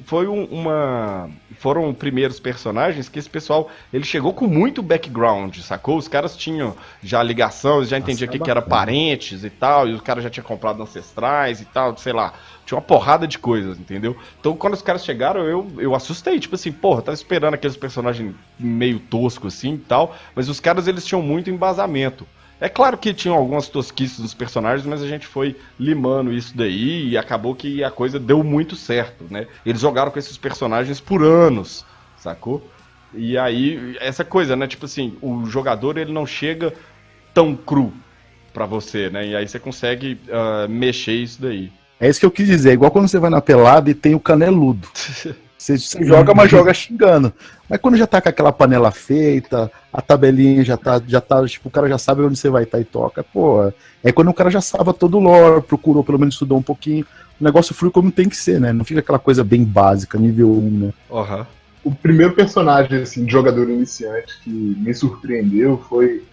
foram primeiros personagens que esse pessoal, ele chegou com muito background, sacou? Os caras tinham já ligação, eles já entendiam que era parentes e tal, e os caras já tinham comprado ancestrais e tal, sei lá, tinha uma porrada de coisas, entendeu? Então quando os caras chegaram, eu assustei, tipo assim, porra, tava esperando aqueles personagens meio toscos assim e tal, mas os caras eles tinham muito embasamento. É claro que tinham algumas tosquices dos personagens, mas a gente foi limando isso daí e acabou que a coisa deu muito certo, né? Eles jogaram com esses personagens por anos, sacou? E aí, essa coisa, né? Tipo assim, o jogador ele não chega tão cru pra você, né? E aí você consegue mexer isso daí. É isso que eu quis dizer, é igual quando você vai na pelada e tem o caneludo. Você joga, mas joga xingando. Mas quando já tá com aquela panela feita, a tabelinha já tá, tipo, o cara já sabe onde você vai estar e toca, pô. É quando o cara já sabe todo o lore, procurou, pelo menos estudou um pouquinho. O negócio flui como tem que ser, né? Não fica aquela coisa bem básica, nível 1, né? Uhum. O primeiro personagem, assim, de jogador iniciante que me surpreendeu foi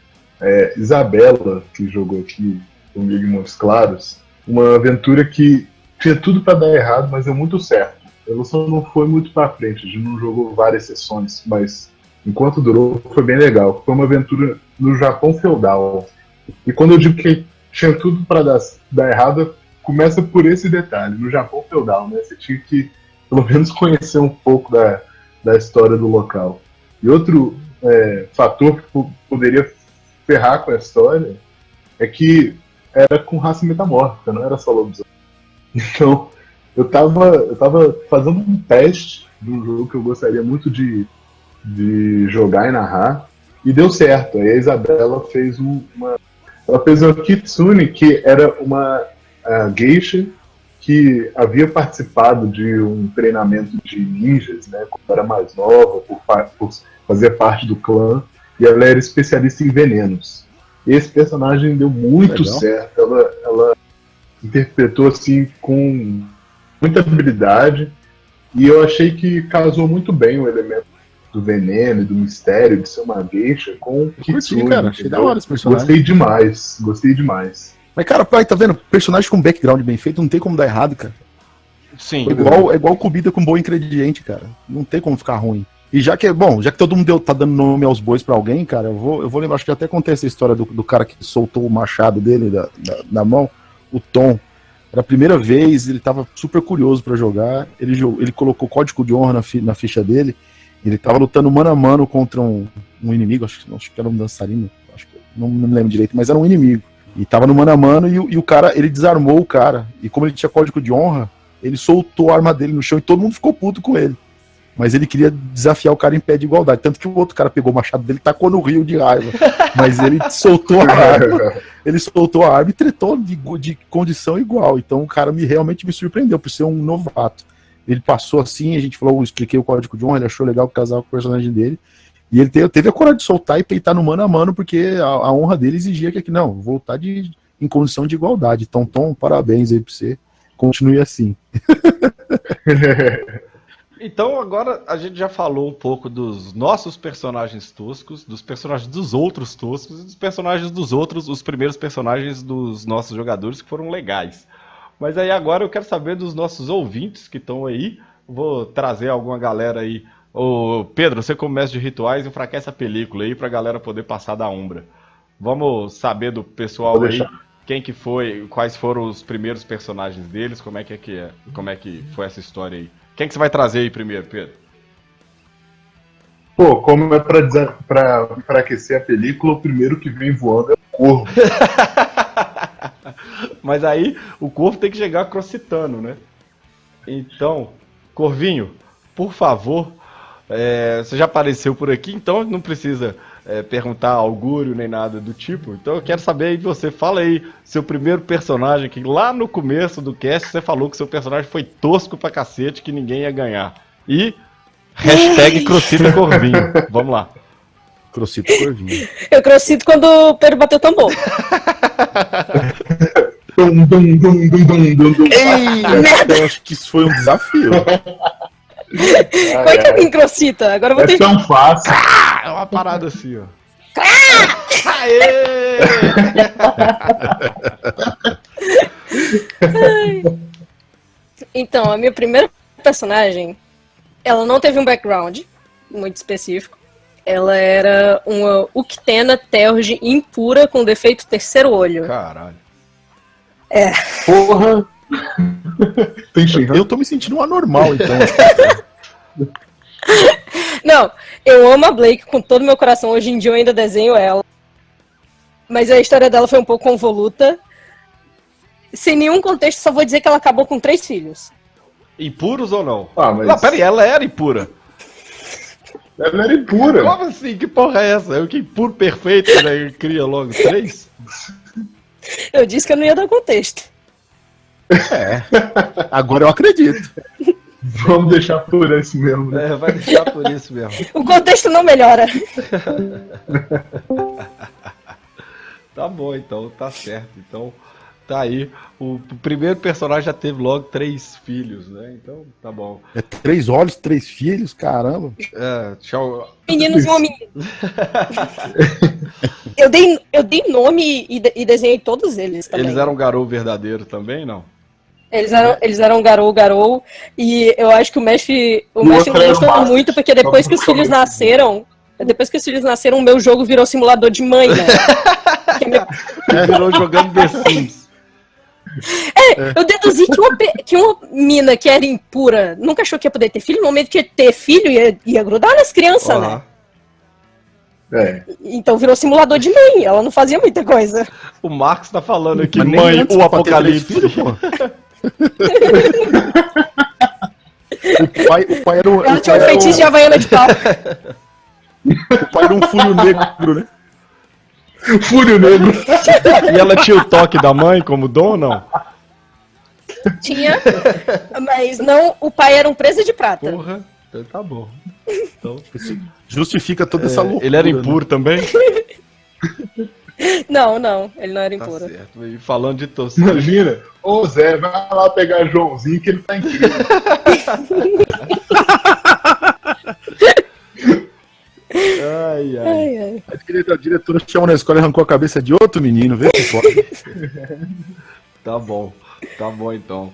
Isabela, que jogou aqui comigo em Montes Claros. Uma aventura que tinha tudo pra dar errado, mas deu muito certo. A evolução não foi muito pra frente, a gente não jogou várias sessões, mas enquanto durou foi bem legal. Foi uma aventura no Japão feudal. E quando eu digo que tinha tudo para dar errado, começa por esse detalhe. No Japão feudal, né? Você tinha que, pelo menos, conhecer um pouco da história do local. E outro fator que poderia ferrar com a história é que era com raça metamórfica, não era só lobisomem. Então, eu tava fazendo um teste de um jogo que eu gostaria muito de jogar e narrar, e deu certo. Aí a Isabela fez ela fez uma Kitsune, que era uma geisha que havia participado de um treinamento de ninjas, né, quando era mais nova, por fazer parte do clã, e ela era especialista em venenos. Esse personagem deu muito certo, ela interpretou assim com muita habilidade, e eu achei que casou muito bem o elemento do veneno e do mistério de ser uma geisha com o Kitsune. Cara, achei da hora esse personagem. Gostei demais. Mas, cara, pai, tá vendo? Personagem com background bem feito não tem como dar errado, cara. Sim. É igual comida com bom ingrediente, cara. Não tem como ficar ruim. E já que todo mundo tá dando nome aos bois pra alguém, cara, eu vou lembrar, acho que até contei essa história do cara que soltou o machado dele na mão, o Tom. Era a primeira vez, ele tava super curioso pra jogar, ele colocou código de honra na ficha dele, ele tava lutando mano a mano contra um inimigo, acho que era um dançarino, não me lembro direito, mas era um inimigo. E tava no mano a mano e o cara, ele desarmou o cara, e como ele tinha código de honra, ele soltou a arma dele no chão e todo mundo ficou puto com ele. Mas ele queria desafiar o cara em pé de igualdade. Tanto que o outro cara pegou o machado dele e tacou no rio de raiva. Mas ele soltou a arma e tretou de condição igual. Então o cara realmente me surpreendeu por ser um novato. Ele passou assim, a gente falou, eu expliquei o código de honra, ele achou legal casar com o personagem dele. E ele teve a coragem de soltar e peitar no mano a mano, porque a honra dele exigia que não, voltar em condição de igualdade. Então, Tom, parabéns aí pra você. Continue assim. Então agora a gente já falou um pouco dos nossos personagens toscos, dos personagens dos outros toscos e dos personagens dos outros, os primeiros personagens dos nossos jogadores que foram legais. Mas aí agora eu quero saber dos nossos ouvintes que estão aí. Vou trazer alguma galera aí. Ô Pedro, você como mestre de rituais, enfraquece a película aí pra galera poder passar da umbra. Vamos saber do pessoal aí, quem que foi, quais foram os primeiros personagens deles, como é que foi essa história aí. Quem que você vai trazer aí primeiro, Pedro? Pô, como é pra aquecer a película, o primeiro que vem voando é o corvo. Mas aí o corvo tem que chegar crocitando, né? Então, Corvinho, por favor, você já apareceu por aqui, então não precisa perguntar augúrio nem nada do tipo. Então eu quero saber aí de você, fala aí seu primeiro personagem, que lá no começo do cast você falou que seu personagem foi tosco pra cacete, que ninguém ia ganhar. E hashtag Crocita Corvinho. Vamos lá. Crocita Corvinho. Eu crocito quando o Pedro bateu o tambor. Eu acho que isso foi um desafio. Como é que alguém crocita? Agora eu vou ter que... tão fácil. É uma parada assim, ó. Aê! Então, a minha primeira personagem, ela não teve um background muito específico. Ela era uma Uktena Telge impura com defeito terceiro olho. Caralho. Porra! Eu tô me sentindo um anormal, então. Não, eu amo a Blake com todo o meu coração. Hoje em dia eu ainda desenho ela. Mas a história dela foi um pouco convoluta. Sem nenhum contexto, só vou dizer que ela acabou com 3 filhos. Impuros ou não? Mas... Não, peraí, ela era impura. Ela era impura. Como assim? Que porra é essa? Eu que impuro perfeito, né? Cria logo 3? Eu disse que eu não ia dar contexto. Agora eu acredito. Vamos deixar por isso mesmo, né? Vai deixar por isso mesmo. O contexto não melhora. Tá bom, então, tá certo. Então, tá aí. O primeiro personagem já teve logo 3 filhos, né? Então, tá bom. 3 olhos, 3 filhos, caramba. Tchau. Meninos e meninos. Eu dei nome e desenhei todos eles também. Eles eram garou verdadeiro também, não? Eles eram garou, e eu acho que o mestre não gostou muito, porque depois que os filhos nasceram, o meu jogo virou simulador de mãe, né? Virou jogando The Sims. Eu deduzi que uma mina que era impura nunca achou que ia poder ter filho. No momento que ia ter filho, ia grudar nas crianças, né? É. Então virou simulador de mãe. Ela não fazia muita coisa. O Marcos tá falando aqui, Mas nem mãe, antes o pra ter apocalipse. 3 filhos, pô. O pai era um. Ela tinha um feitiço de havaiana de pau. O pai era um fúrio negro, né? Fúrio Negro. E ela tinha o toque da mãe como dom ou não? Tinha, mas não, o pai era um presa de prata. Porra, então tá bom. Então, Justifica toda essa loucura. ele era né? impuro também? Não, ele não era Tá impuro. certo. E falando de tosquia. Imagina. Ô Zé, vai lá pegar Joãozinho que ele tá incrível. Ai, ai. Ai, ai. A diretora chamou na escola e arrancou a cabeça de outro menino, vê se pode. Tá bom então.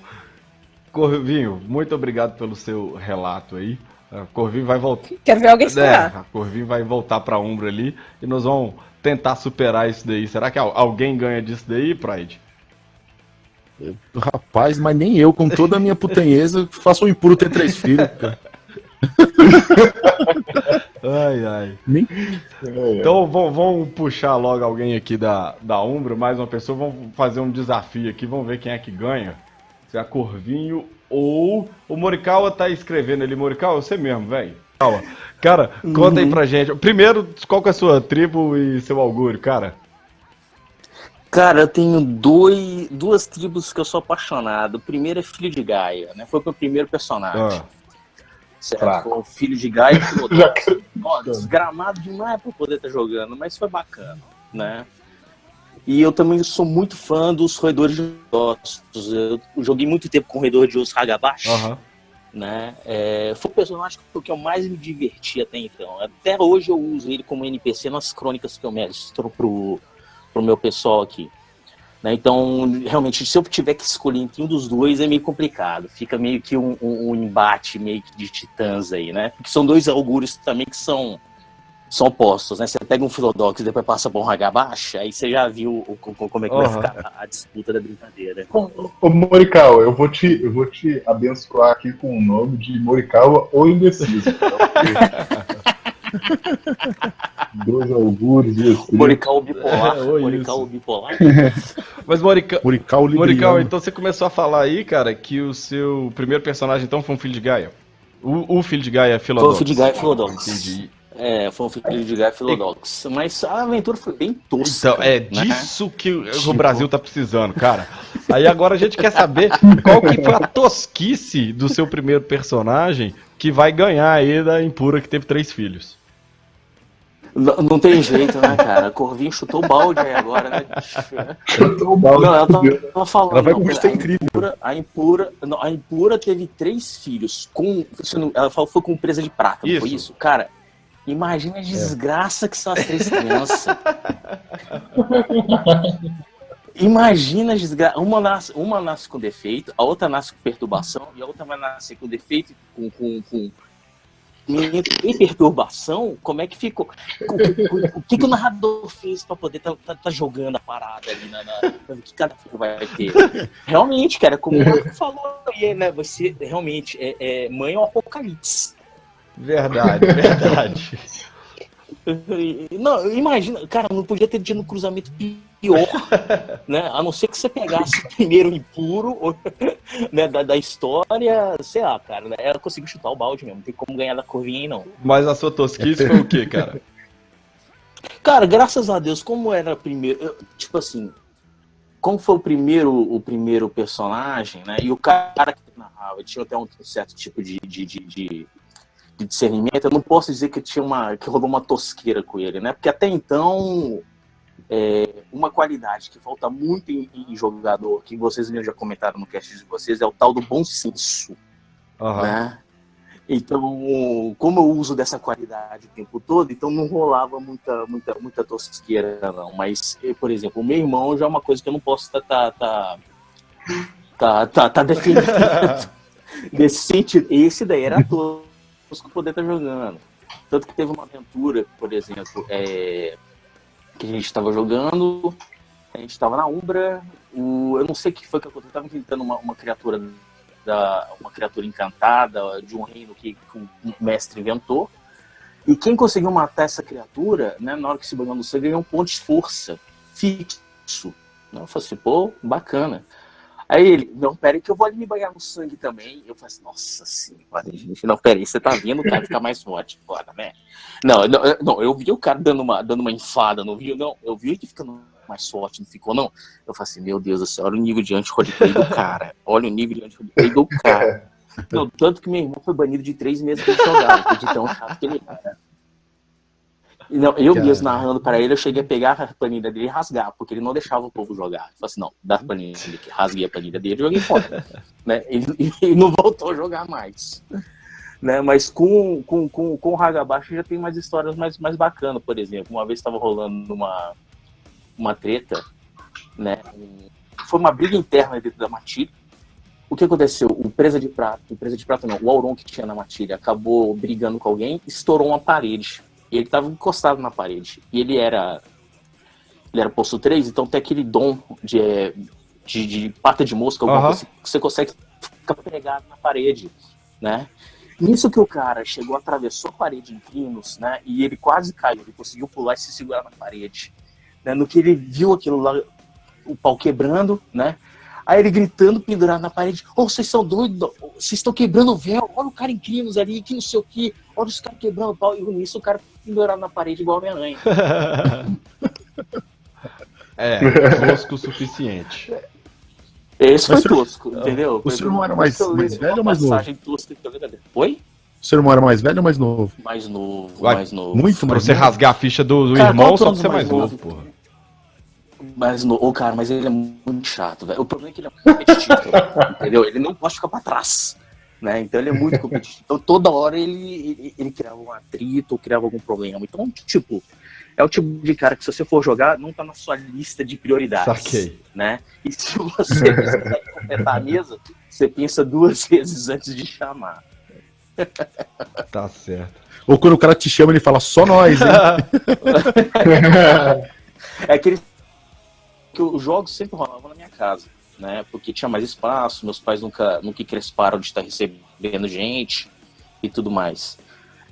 Corvinho, muito obrigado pelo seu relato aí. A Corvinho vai voltar. Quero ver alguém esperar. A Corvinho vai voltar pra Umbra ali e nós vamos tentar superar isso daí. Será que alguém ganha disso daí, Pride? Rapaz, mas nem eu, com toda a minha putanheza, faço um impuro ter 3 filhos, cara. Ai. Nem... Então vamos puxar logo alguém aqui da Umbra, mais uma pessoa, vamos fazer um desafio aqui, vamos ver quem é que ganha. Se é a Corvinho ou o Morikawa tá escrevendo ali. Morikawa, você mesmo, velho. Cara, conta aí pra gente. Primeiro, qual que é a sua tribo e seu augúrio, cara? Cara, eu tenho duas tribos que eu sou apaixonado. O primeiro é Filho de Gaia, né? Foi o meu primeiro personagem. Certo? Fraco. Foi o Filho de Gaia que rodou. Já quero- Ó, desgramado demais pra eu poder estar jogando, mas foi bacana, né? E eu também sou muito fã dos roedores de ossos. Eu joguei muito tempo com o roedor de ossos Hagabashi, né? Foi o personagem que eu mais me diverti até então. Até hoje eu uso ele como NPC nas crônicas que eu mestro pro meu pessoal aqui. Né? Então, realmente, se eu tiver que escolher entre um dos dois, é meio complicado. Fica meio que um embate meio que de titãs aí, né? Porque são dois augúrios também que são opostos, né? Você pega um Philodox e depois passa pra um Hagabashi, aí você já viu como é que vai ficar a disputa da brincadeira. Ô Morikawa, eu vou te abençoar aqui com o nome de Morikawa ou Indeciso. Dois augúrios, duas tribos. Morikawa bipolar. oi, Morikawa isso. bipolar. Mas Morikawa Morikawa, então você começou a falar aí, cara, que o seu primeiro personagem então foi um Filho de Gaia. O Filho de Gaia é Foi Philodox. o Filho de Gaia Philodox. Entendi. Foi um Filho de Gaia Philodox. Mas a aventura foi bem tosca. Então, é né? disso que o Brasil tá precisando, cara. Aí agora a gente quer saber qual que foi a tosquice do seu primeiro personagem que vai ganhar aí da Impura que teve 3 filhos. Não tem jeito, né, cara? A Corvinho chutou o balde aí agora, né? Chutou o balde. Não, ela tava falando. Ela vai não, com gosto incrível. A Impura teve 3 filhos. Ela falou que foi com empresa de prata, não foi isso? Cara, imagina a desgraça que são as 3 crianças. Imagina a desgraça. Uma nasce com defeito, a outra nasce com perturbação, e a outra vai nascer com defeito com e perturbação. Como é que ficou? O que o narrador fez pra poder tá jogando a parada ali o que cada filho vai ter? Realmente, cara, como o Marco falou aí, né? Você realmente mãe é um apocalipse. Verdade. Não, imagina, cara, não podia ter tido um cruzamento pior, né? A não ser que você pegasse o primeiro impuro, né, da história, sei lá, cara, né? Ela conseguiu chutar o balde mesmo, não tem como ganhar da Corvinha aí, não. Mas a sua tosquice foi o quê, cara? Cara, graças a Deus, como era primeiro, tipo assim, como foi o primeiro personagem, né? E o cara que narrava tinha até um certo tipo de discernimento, eu não posso dizer que que rolou uma tosqueira com ele, né? Porque até então, uma qualidade que falta muito em jogador, que vocês mesmos já comentaram no cast de vocês, é o tal do bom senso, né? Então, como eu uso dessa qualidade o tempo todo, então não rolava muita tosqueira, não. Mas, por exemplo, o meu irmão já é uma coisa que eu não posso tá defendendo. Nesse sentido, esse daí era tosco poder estar jogando. Tanto que teve uma aventura, por exemplo, que a gente tava jogando, a gente tava na Umbra, eu não sei o que foi que aconteceu, tava enfrentando uma criatura uma criatura encantada de um reino que um mestre inventou, e quem conseguiu matar essa criatura, né, na hora que se banhou no sangue, ganhou um ponto de força fixo. Eu falei assim, pô, bacana. Aí ele, não, peraí que eu vou ali me banhar no sangue também. Eu falei assim, nossa senhora, gente, não, peraí, você tá vendo o cara ficar mais forte, foda, né? Não, eu vi o cara dando uma enfada, não vi? Não, eu vi ele ficando mais forte, não ficou, não? Eu falei assim, meu Deus do céu, olha o nível de anti-roleplay do cara, olha o nível de anti-roleplay do cara. Não, tanto que meu irmão foi banido de 3 meses que ele jogava, de tão chato que ele era. Não, eu mesmo narrando para ele, eu cheguei a pegar a planilha dele e rasgar, porque ele não deixava o povo jogar. Eu falei assim, não, dá a planilha dele, rasguei a planilha dele e joguei fora. Né? Ele não voltou a jogar mais. Né? Mas com o Hagabashi já tem mais histórias mais bacanas, por exemplo. Uma vez estava rolando uma treta, né? Foi uma briga interna dentro da matilha. O que aconteceu? O Presa de Prata não, o Auron que tinha na matilha acabou brigando com alguém, estourou uma parede. E ele estava encostado na parede. E ele era posto 3, então tem aquele dom de pata de mosca, alguma coisa que você consegue ficar pregado na parede, né? Nisso que o cara chegou, atravessou a parede em crinos, né? E ele quase caiu, ele conseguiu pular e se segurar na parede. Né? No que ele viu aquilo lá, o pau quebrando, né? Aí ele gritando, pendurado na parede, vocês são doidos, vocês estão quebrando o véu, olha o cara em crinos ali, que não sei o que, olha os caras quebrando o pau, e nisso o cara pendurado na parede igual Homem-Aranha. Tosco o suficiente. Esse foi tosco, entendeu? O senhor não era mais velho ou mais novo? Oi? O senhor não era mais velho ou mais novo? Mais novo. Muito Pra mais você novo? rasgar a ficha do Cara, irmão, qual só pra anos ser mais mais novo, novo? porra. Mas ele é muito chato, velho. O problema é que ele é muito competitivo, entendeu? Ele não pode ficar pra trás, né? Então ele é muito competitivo. Então toda hora ele criava um atrito ou criava algum problema. Então, tipo, é o tipo de cara que se você for jogar, não tá na sua lista de prioridades. Saquei. Né? E se você precisar completar a mesa, você pensa 2 vezes antes de chamar. Tá certo. Ou quando o cara te chama, ele fala, só nós, hein? É aquele que os jogos sempre rolavam na minha casa, né? Porque tinha mais espaço, meus pais nunca cresparam de estar recebendo gente e tudo mais.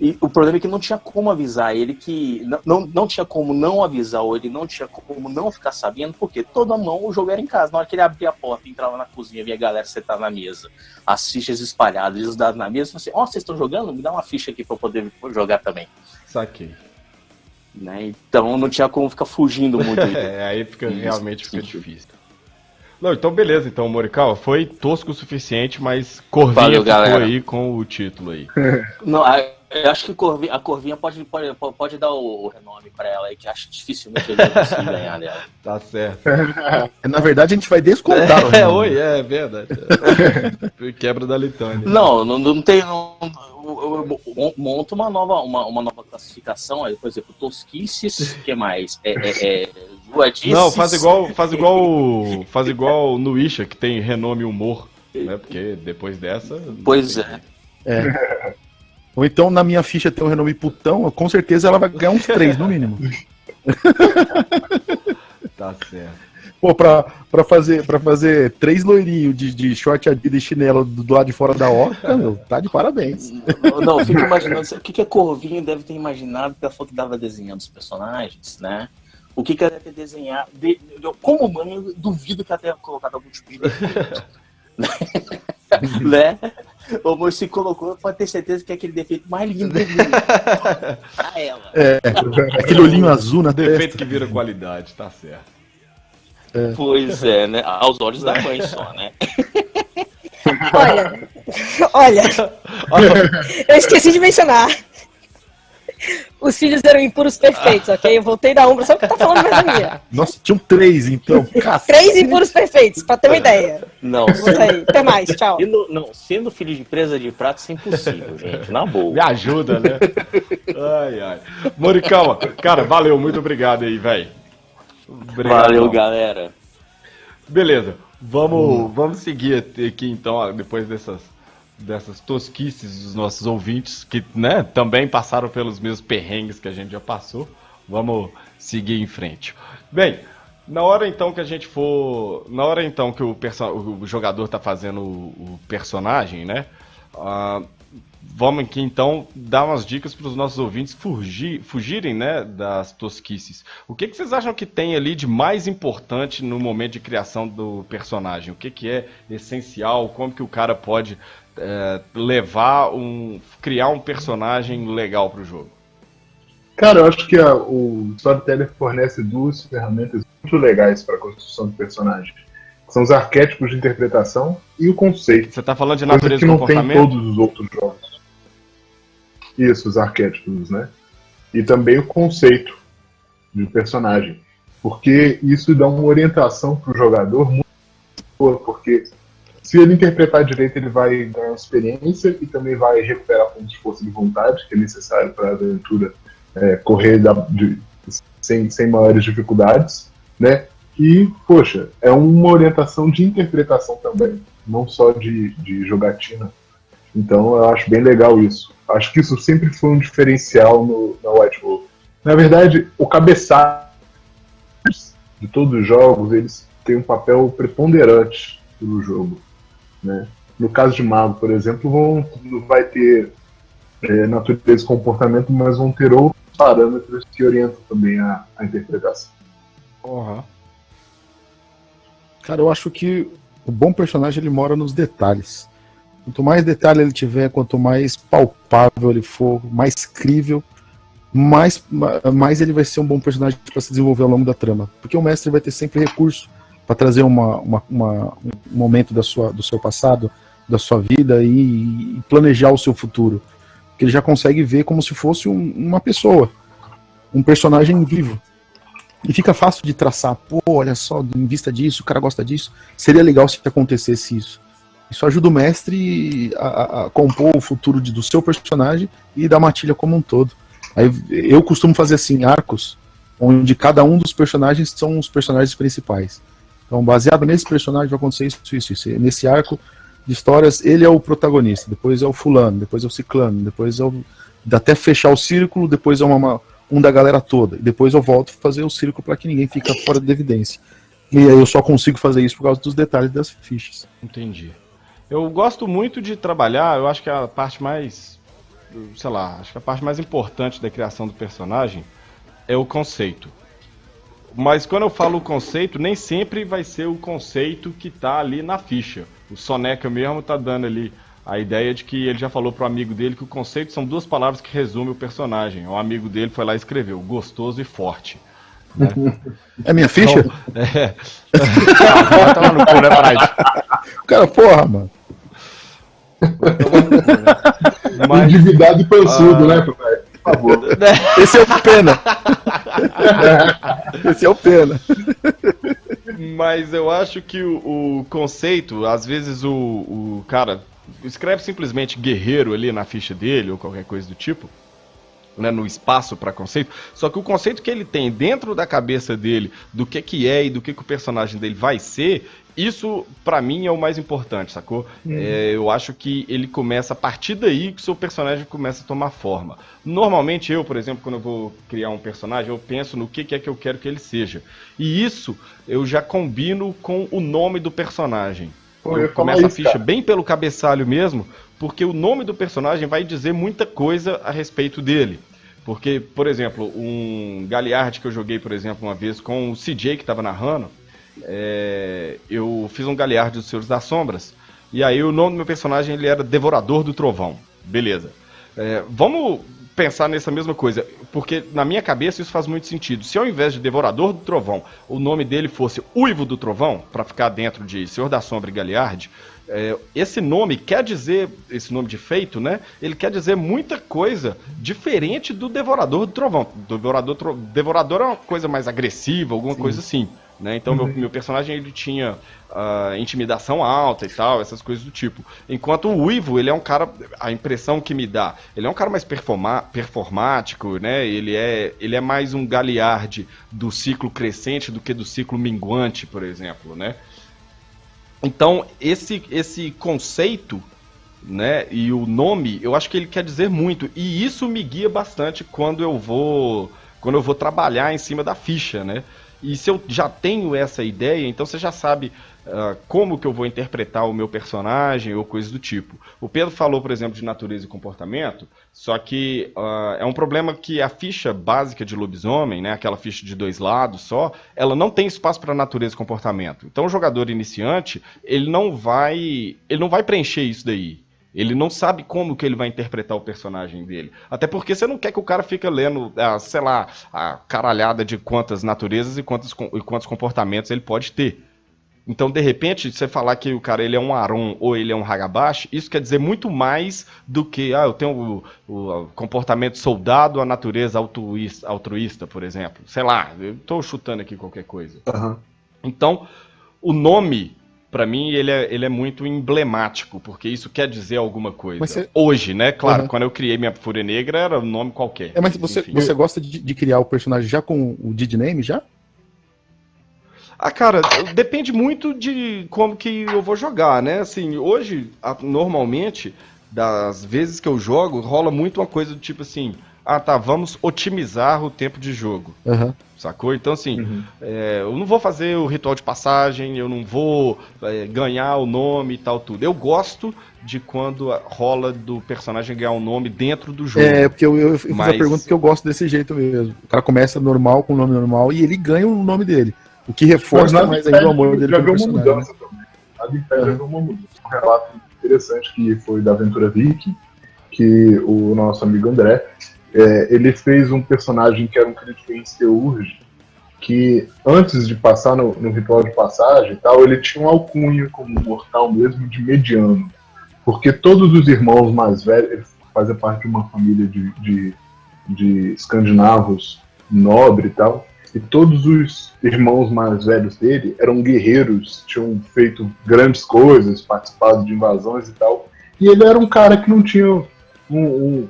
E o problema é que não tinha como avisar ele que... Não tinha como não avisar, ou ele não tinha como não ficar sabendo, porque toda mão o jogo era em casa. Na hora que ele abria a porta, entrava na cozinha, via a galera sentar na mesa, as fichas espalhadas, eles dados na mesa, assim, vocês estão jogando? Me dá uma ficha aqui pra eu poder jogar também. Saquei. Né? Então não tinha como ficar fugindo muito. Aí realmente fica difícil. Não, então beleza, então, Morikawa, foi tosco o suficiente, mas Corvinha ficou galera. aí com o título aí. Não, eu acho que a Corvinha pode dar o renome pra ela aí, que acho dificilmente ele vai conseguir ganhar dela. Tá certo. Na verdade, a gente vai descontar. É verdade. Quebra da Litânia. Não tem. Eu monto uma nova classificação aí, por exemplo, tosquices, o que mais? Joadices. Não, faz igual no Isha, que tem renome humor, né? Porque depois dessa. Pois é. Ou então, na minha ficha tem o renome putão, com certeza ela vai ganhar uns 3, no mínimo. Tá certo. Pô, pra fazer 3 loirinhos de short Adidas e chinelo do lado de fora da oca, meu, tá de parabéns. Não, eu fico imaginando o que a Corvinha deve ter imaginado que ela falou que dava desenhando os personagens, né? O que ela deve ter desenhado. Como mãe, eu duvido que ela tenha colocado algum tipo de defeito. Né? O amor se colocou, pode ter certeza que é aquele defeito mais lindo do mundo pra ela. Aquele olhinho azul na Defeito testa. que vira qualidade, tá certo. Pois é, né? Aos olhos da mãe só, né? Olha, eu esqueci de mencionar. Os filhos eram impuros perfeitos, ok? Eu voltei da Umbra, só que tá falando mais da minha. Nossa, tinham 3, então. 3 impuros perfeitos, pra ter uma ideia. Não, Vou sair. Até mais, tchau. sendo filho de presa de prato, isso é impossível, gente. Na boa. Me ajuda, né? Ai. Morikawa, cara, valeu, muito obrigado aí, velho. Valeu, galera. Beleza, vamos seguir aqui então, ó, depois dessas tosquices dos nossos ouvintes, que, né, também passaram pelos mesmos perrengues que a gente já passou. Vamos seguir em frente. Bem, na hora então que o jogador tá fazendo o personagem, né? Vamos aqui então dar umas dicas para os nossos ouvintes fugirem, né, das tosquices. O que vocês acham que tem ali de mais importante no momento de criação do personagem? O que é essencial? Como que o cara pode criar um personagem legal para o jogo? Cara, eu acho que o Storyteller fornece duas ferramentas muito legais para a construção de personagem. São os arquétipos de interpretação e o conceito. Você está falando de natureza que e não comportamento? tem todos os outros jogos. Isso, os arquétipos, né? E também o conceito de personagem. Porque isso dá uma orientação para o jogador muito boa, porque se ele interpretar direito, ele vai ganhar experiência e também vai recuperar pontos de força de vontade, que é necessário para a aventura correr sem maiores dificuldades, né? E, poxa, é uma orientação de interpretação também, não só de jogatina. Então eu acho bem legal isso. Acho que isso sempre foi um diferencial na White Wolf. Na verdade, o cabeçalho de todos os jogos, eles têm um papel preponderante no jogo, né? No caso de Mago, por exemplo, não vai ter natureza e comportamento, mas vão ter outros parâmetros que orientam também a interpretação. Uhum. Cara, eu acho que o bom personagem ele mora nos detalhes. Quanto mais detalhe ele tiver, quanto mais palpável ele for, mais crível, mais ele vai ser um bom personagem para se desenvolver ao longo da trama. Porque o mestre vai ter sempre recurso para trazer um momento do seu passado, da sua vida e planejar o seu futuro. Porque ele já consegue ver como se fosse uma pessoa, um personagem vivo. E fica fácil de traçar. Pô, olha só, em vista disso, o cara gosta disso. Seria legal se acontecesse isso. Isso ajuda o mestre a compor o futuro do seu personagem e da matilha como um todo. Aí, eu costumo fazer assim, arcos, onde cada um dos personagens são os personagens principais. Então, baseado nesse personagem vai acontecer isso. Nesse arco de histórias, ele é o protagonista, depois é o fulano, depois é o ciclano, depois é até fechar o círculo, depois é um da galera toda. E depois eu volto a fazer o círculo para que ninguém fique fora de evidência. E aí eu só consigo fazer isso por causa dos detalhes das fichas. Entendi. Eu gosto muito de trabalhar, eu acho que a parte mais, acho que a parte mais importante da criação do personagem é o conceito. Mas quando eu falo o conceito, nem sempre vai ser o conceito que tá ali na ficha. O Soneca mesmo tá dando ali a ideia de que ele já falou pro amigo dele que o conceito são duas palavras que resumem o personagem. O amigo dele foi lá e escreveu, gostoso e forte. Né? É minha ficha? Então, tá lá no cu, né, Pride? Cara, porra, mano. Mas... Endividado e pançudo, né, por favor. Esse é o Pena. Esse é o Pena. Mas eu acho que o conceito, às vezes o cara escreve simplesmente guerreiro ali na ficha dele, ou qualquer coisa do tipo, né, no espaço para conceito, só que o conceito que ele tem dentro da cabeça dele, do que é e do que o personagem dele vai ser, isso pra mim é o mais importante, sacou? Eu acho que ele começa, a partir daí que o seu personagem começa a tomar forma. Normalmente eu, por exemplo, quando eu vou criar um personagem, eu penso no que é que eu quero que ele seja. E isso eu já combino com o nome do personagem. Eu começo a ficha bem pelo cabeçalho mesmo, porque o nome do personagem vai dizer muita coisa a respeito dele. Porque, por exemplo, um Galliard que eu joguei, por exemplo, uma vez com o CJ que estava narrando, eu fiz um Galliard dos Senhores das Sombras, e aí o nome do meu personagem ele era Devorador do Trovão. Beleza. Vamos pensar nessa mesma coisa, porque na minha cabeça isso faz muito sentido. Se ao invés de Devorador do Trovão, o nome dele fosse Uivo do Trovão, para ficar dentro de Senhor da Sombra e Galliard, esse nome quer dizer, esse nome de feito, né? Ele quer dizer muita coisa diferente do Devorador do Trovão. Devorador é uma coisa mais agressiva, alguma coisa assim, né? Então meu personagem ele tinha intimidação alta e tal, essas coisas do tipo. Enquanto o Uivo, ele é um cara, a impressão que me dá, ele é um cara mais performático, né? Ele é mais um Galliard do ciclo crescente do que do ciclo minguante, por exemplo, né? Então, esse conceito, né, e o nome, eu acho que ele quer dizer muito. E isso me guia bastante quando eu vou quando eu vou trabalhar em cima da ficha, né? E se eu já tenho essa ideia, então você já sabe como que eu vou interpretar o meu personagem ou coisa do tipo. O Pedro falou, por exemplo, de natureza e comportamento, só que é um problema que a ficha básica de lobisomem, né, aquela ficha de 2 lados só, ela não tem espaço para natureza e comportamento. Então o jogador iniciante, ele não vai preencher isso daí. Ele não sabe como que ele vai interpretar o personagem dele. Até porque você não quer que o cara fique lendo, sei lá, a caralhada de quantas naturezas e quantos comportamentos ele pode ter. Então, de repente, você falar que o cara ele é um Aron ou ele é um Hagabashi, isso quer dizer muito mais do que, eu tenho o comportamento soldado, a natureza altruísta, por exemplo. Sei lá, eu tô chutando aqui qualquer coisa. Uhum. Então, o nome... Pra mim, ele é muito emblemático, porque isso quer dizer alguma coisa. Hoje, né? Claro, quando eu criei minha Fúria Negra, era um nome qualquer. Mas você gosta de criar o personagem já com o Did Name, já? Cara, depende muito de como que eu vou jogar, né? Assim, hoje, normalmente, das vezes que eu jogo, rola muito uma coisa do tipo assim... vamos otimizar o tempo de jogo. Sacou? Então, assim, eu não vou fazer o ritual de passagem, eu não vou ganhar o nome e tal, tudo. Eu gosto de quando rola do personagem ganhar um nome dentro do jogo. Porque eu fiz a pergunta porque eu gosto desse jeito mesmo. O cara começa normal, com o nome normal, e ele ganha o nome dele. O que reforça mais ainda o amor dele pelo personagem. Uma mudança também. A Império uma mudança. Um relato interessante que foi da Aventura Viking, que o nosso amigo André... ele fez um personagem que era um crítico em Steurge, que antes de passar no ritual de passagem e tal, ele tinha um alcunha como mortal mesmo de mediano. Porque todos os irmãos mais velhos, ele fazia parte de uma família de escandinavos nobre e tal, e todos os irmãos mais velhos dele eram guerreiros, tinham feito grandes coisas, participado de invasões e tal, e ele era um cara que não tinha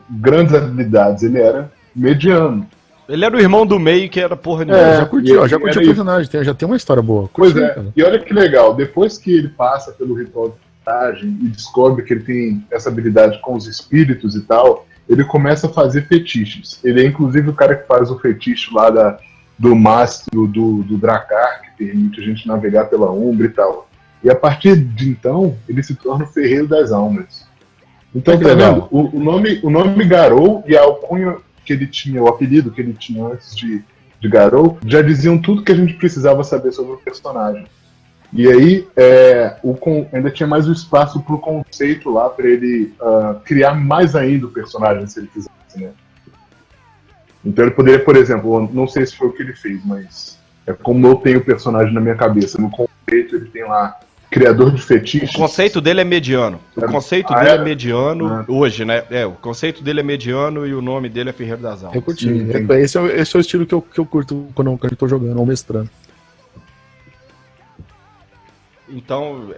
grandes habilidades, ele era mediano. Ele era o irmão do meio que era porra de já curti o personagem, já tem uma história boa. Pois é, e olha que legal, depois que ele passa pelo ritual de passagem e descobre que ele tem essa habilidade com os espíritos e tal, ele começa a fazer fetiches. Ele é inclusive o cara que faz o fetiche lá do mastro do Drakkar, que permite a gente navegar pela Umbra e tal. E a partir de então, ele se torna o Ferreiro das Almas. Então, tá vendo? O nome Garou e a alcunha que ele tinha, o apelido que ele tinha antes de Garou, já diziam tudo que a gente precisava saber sobre o personagem. E aí, ainda tinha mais o espaço pro conceito lá, para ele criar mais ainda o personagem, se ele quisesse, né? Então ele poderia, por exemplo, não sei se foi o que ele fez, mas é como eu tenho o personagem na minha cabeça. No conceito ele tem lá criador de fetiches. O conceito dele é mediano. O conceito dele é mediano hoje, né? O conceito dele é mediano e o nome dele é Ferreiro das Almas. Eu curti. Esse é o estilo que eu curto quando eu tô jogando ou mestrando. Então,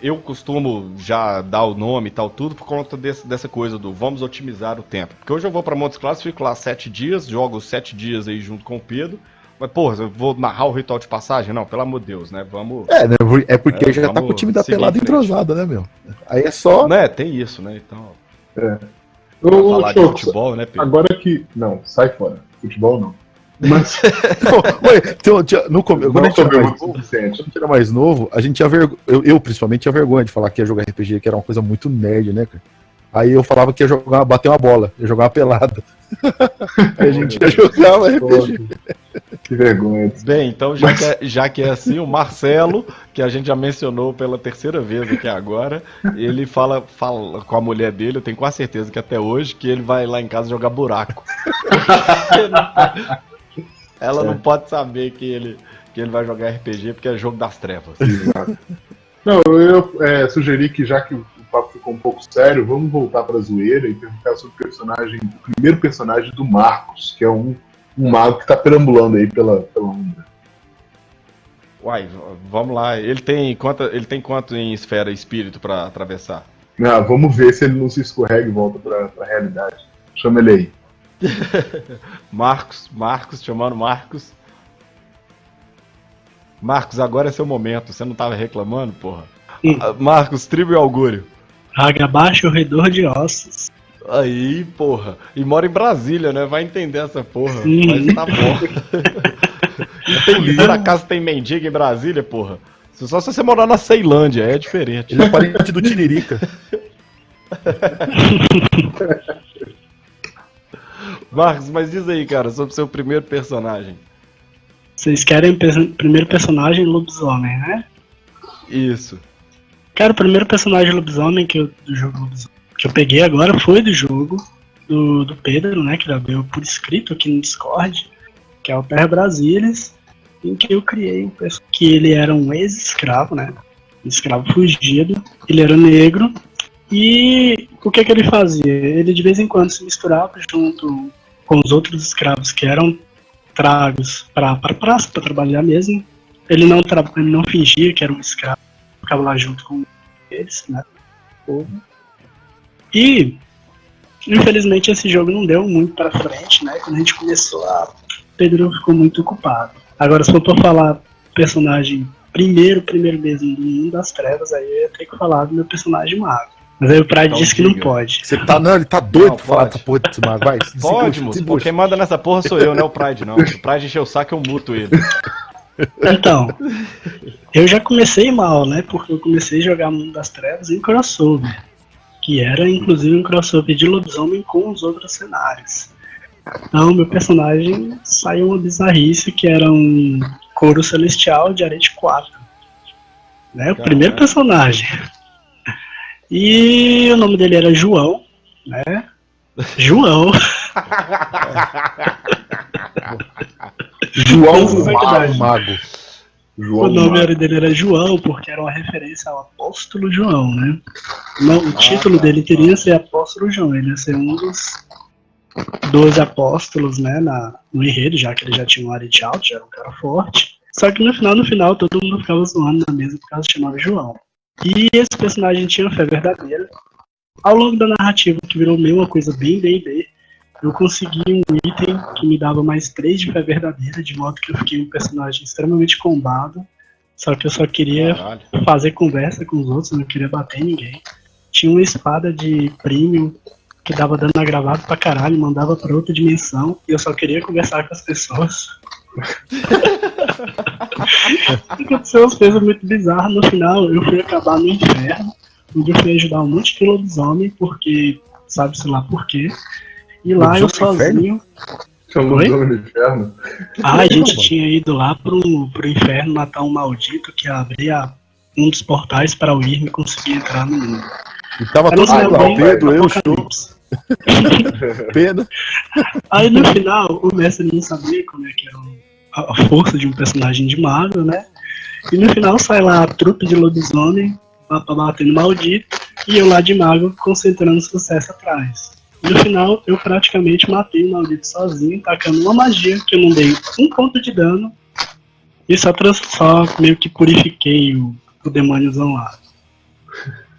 eu costumo já dar o nome e tal, tudo por conta dessa coisa do vamos otimizar o tempo. Porque hoje eu vou pra Montes Claros, fico lá 7 dias, jogo 7 dias aí junto com o Pedro. Mas, porra, eu vou narrar o ritual de passagem? Não, pelo amor de Deus, né? Vamos. É porque já tá com o time da pelada entrosado, né, meu? Aí é só. Né, tem isso, né? Então. Falar de futebol, né, Pedro? Agora que. Não, sai fora. Futebol não. Mas. Quando a gente era mais novo, a gente tinha vergonha. Eu, principalmente, tinha vergonha de falar que ia jogar RPG, que era uma coisa muito nerd, né, cara? Aí eu falava que ia bater uma bola, ia jogar uma pelada. Aí a gente ia jogar um RPG. Que vergonha. Bem, então já que é assim, o Marcelo, que a gente já mencionou pela terceira vez aqui agora, ele fala com a mulher dele, eu tenho quase certeza que até hoje, que ele vai lá em casa jogar buraco. Ela não pode saber que ele vai jogar RPG porque é jogo das trevas. Exato. Não, eu sugeri que já que o papo ficou um pouco sério, vamos voltar pra zoeira e perguntar sobre o primeiro personagem do Marcos, que é um mago que tá perambulando aí pela Umbra. Uai, vamos lá. Ele tem quanto em esfera espírito pra atravessar? Vamos ver se ele não se escorrega e volta pra realidade. Chama ele aí. Marcos, chamando Marcos. Marcos, agora é seu momento. Você não tava reclamando, porra? Marcos, tribo e augúrio. Hagabashi, o Redor de Ossos. Aí, porra. E mora em Brasília, né? Vai entender essa porra. Uhum. Mas tá bom. Por acaso tem mendigo em Brasília, porra? Só se você morar na Ceilândia, é diferente. Ele é parente do Tiririca. Marcos, mas diz aí, cara, sobre o seu primeiro personagem. Vocês querem primeiro personagem lobisomem, né? Isso. Cara, o primeiro personagem lobisomem do jogo lobisomem que eu peguei agora foi do jogo do Pedro, né? Que já veio por escrito aqui no Discord, que é o Terra Brasilis, em que eu criei um personagem que ele era um ex-escravo, né? Um escravo fugido, ele era negro, e o que ele fazia? Ele de vez em quando se misturava junto com os outros escravos que eram tragos para a praça, para trabalhar mesmo. Ele não fingia que era um escravo, ficava lá junto com eles, né? E, infelizmente, esse jogo não deu muito para frente, né? Quando a gente começou, Pedro ficou muito ocupado. Agora, se for pra falar personagem primeiro mesmo do Mundo das Trevas, aí eu ia ter que falar do meu personagem mago. Mas aí o Pride disse que não pode. Ele tá doido Não, pra falar pode. dessa porra desse mago, vai. Pode, moço. Quem manda nessa porra sou eu, não é o Pride, não. O Pride encheu o saco, eu muto ele. Então, eu já comecei mal, né? Porque eu comecei a jogar Mundo das Trevas em crossover, que era inclusive um crossover de lobisomem com os outros cenários. Então, meu personagem saiu uma bizarrice, que era um couro celestial de Arete 4. Né? O primeiro personagem. E o nome dele era João, né? João. João Mago. O nome dele era João, porque era uma referência ao apóstolo João, né? O título dele teria ser Apóstolo João, ele ia ser um dos 12 apóstolos, né, no enredo, já que ele já tinha um arete alto, já era um cara forte. Só que no final, todo mundo ficava zoando na mesa por causa que chamava João. E esse personagem tinha fé verdadeira. Ao longo da narrativa, que virou meio uma coisa bem D&D, eu consegui um item que me dava mais 3 de fé verdadeira, de modo que eu fiquei um personagem extremamente combado. Só que eu só queria fazer conversa com os outros, eu não queria bater em ninguém. Tinha uma espada de premium que dava dano agravado pra caralho, mandava pra outra dimensão, e eu só queria conversar com as pessoas. Aconteceu umas coisas muito bizarras. No final, eu fui acabar no inferno, onde eu fui ajudar um monte de lobisomem, porque sabe-se lá por quê. E lá eu sozinho. Que é um lobisomem do inferno? A gente tinha ido lá pro inferno matar um maldito que abria um dos portais para o Irme conseguir entrar no mundo. E tava todo mundo lá, o Pedro, eu, show. Pedro. Aí no final, o mestre não sabia como é que era a força de um personagem de mago, né? E no final sai lá a trupe de lobisomem pra bater no maldito, e eu lá de mago concentrando sucesso atrás. E no final, eu praticamente matei o maldito sozinho, tacando uma magia que eu não dei um ponto de dano, e só meio que purifiquei o demôniozão lá.